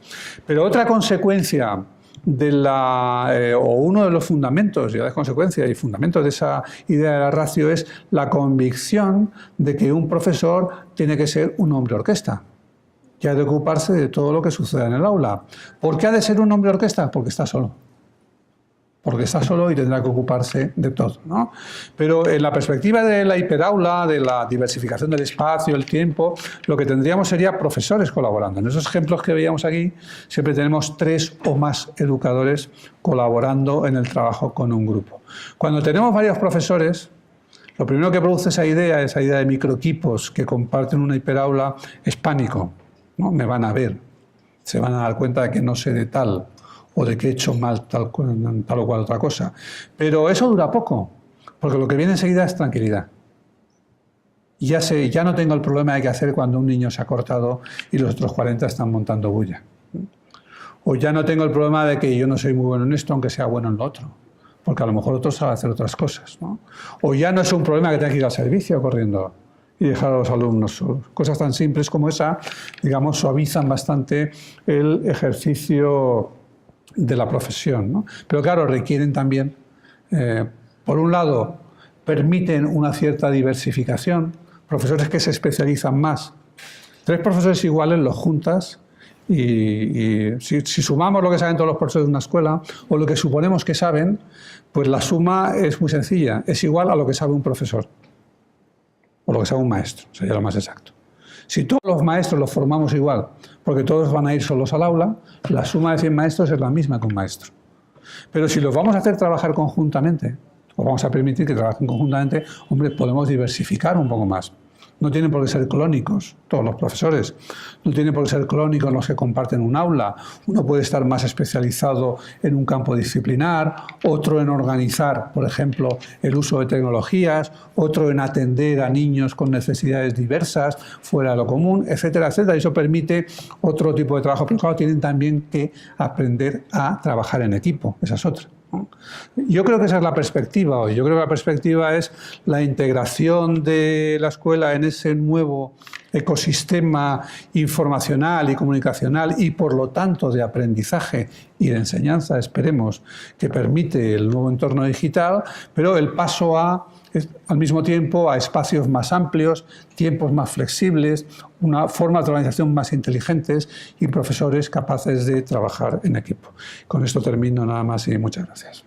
Pero otra consecuencia o uno de los fundamentos, y es consecuencia y fundamento de esa idea de la ratio, es la convicción de que un profesor tiene que ser un hombre orquesta, que ha de ocuparse de todo lo que suceda en el aula. ¿Por qué ha de ser un hombre orquesta? Porque está solo. Porque está solo y tendrá que ocuparse de todo, ¿no? Pero en la perspectiva de la hiperaula, de la diversificación del espacio, el tiempo, lo que tendríamos sería profesores colaborando. En esos ejemplos que veíamos aquí, siempre tenemos 3 o más educadores colaborando en el trabajo con un grupo. Cuando tenemos varios profesores, lo primero que produce esa idea de microequipos que comparten una hiperaula, es pánico, ¿no? Me van a ver, se van a dar cuenta de que no sé de tal, o de que he hecho mal tal o cual otra cosa. Pero eso dura poco, porque lo que viene enseguida es tranquilidad. Ya no tengo el problema de qué hacer cuando un niño se ha cortado y los otros 40 están montando bulla. O ya no tengo el problema de que yo no soy muy bueno en esto, aunque sea bueno en lo otro, porque a lo mejor otro sabe hacer otras cosas, ¿no? O ya no es un problema que tenga que ir al servicio corriendo y dejar a los alumnos solos. Cosas tan simples como esa, digamos, suavizan bastante el ejercicio de la profesión, ¿no? Pero claro, requieren también, por un lado, permiten una cierta diversificación, profesores que se especializan más. 3 profesores iguales los juntas y si sumamos lo que saben todos los profesores de una escuela o lo que suponemos que saben, pues la suma es muy sencilla, es igual a lo que sabe un profesor o lo que sabe un maestro, sería lo más exacto. Si todos los maestros los formamos igual, porque todos van a ir solos al aula, la suma de 100 maestros es la misma que un maestro. Pero si los vamos a hacer trabajar conjuntamente, o vamos a permitir que trabajen conjuntamente, hombre, podemos diversificar un poco más. No tienen por qué ser clónicos todos los profesores, no tienen por qué ser clónicos los que comparten un aula. Uno puede estar más especializado en un campo disciplinar, otro en organizar, por ejemplo, el uso de tecnologías, otro en atender a niños con necesidades diversas, fuera de lo común, etcétera, etcétera. Eso permite otro tipo de trabajo, pero claro, tienen también que aprender a trabajar en equipo, esa es otra. Yo creo que esa es la perspectiva hoy. Yo creo que la perspectiva es la integración de la escuela en ese nuevo ecosistema informacional y comunicacional y, por lo tanto, de aprendizaje y de enseñanza, esperemos, que permite el nuevo entorno digital, pero el paso al mismo tiempo a espacios más amplios, tiempos más flexibles, una forma de organización más inteligentes y profesores capaces de trabajar en equipo. Con esto termino nada más y muchas gracias.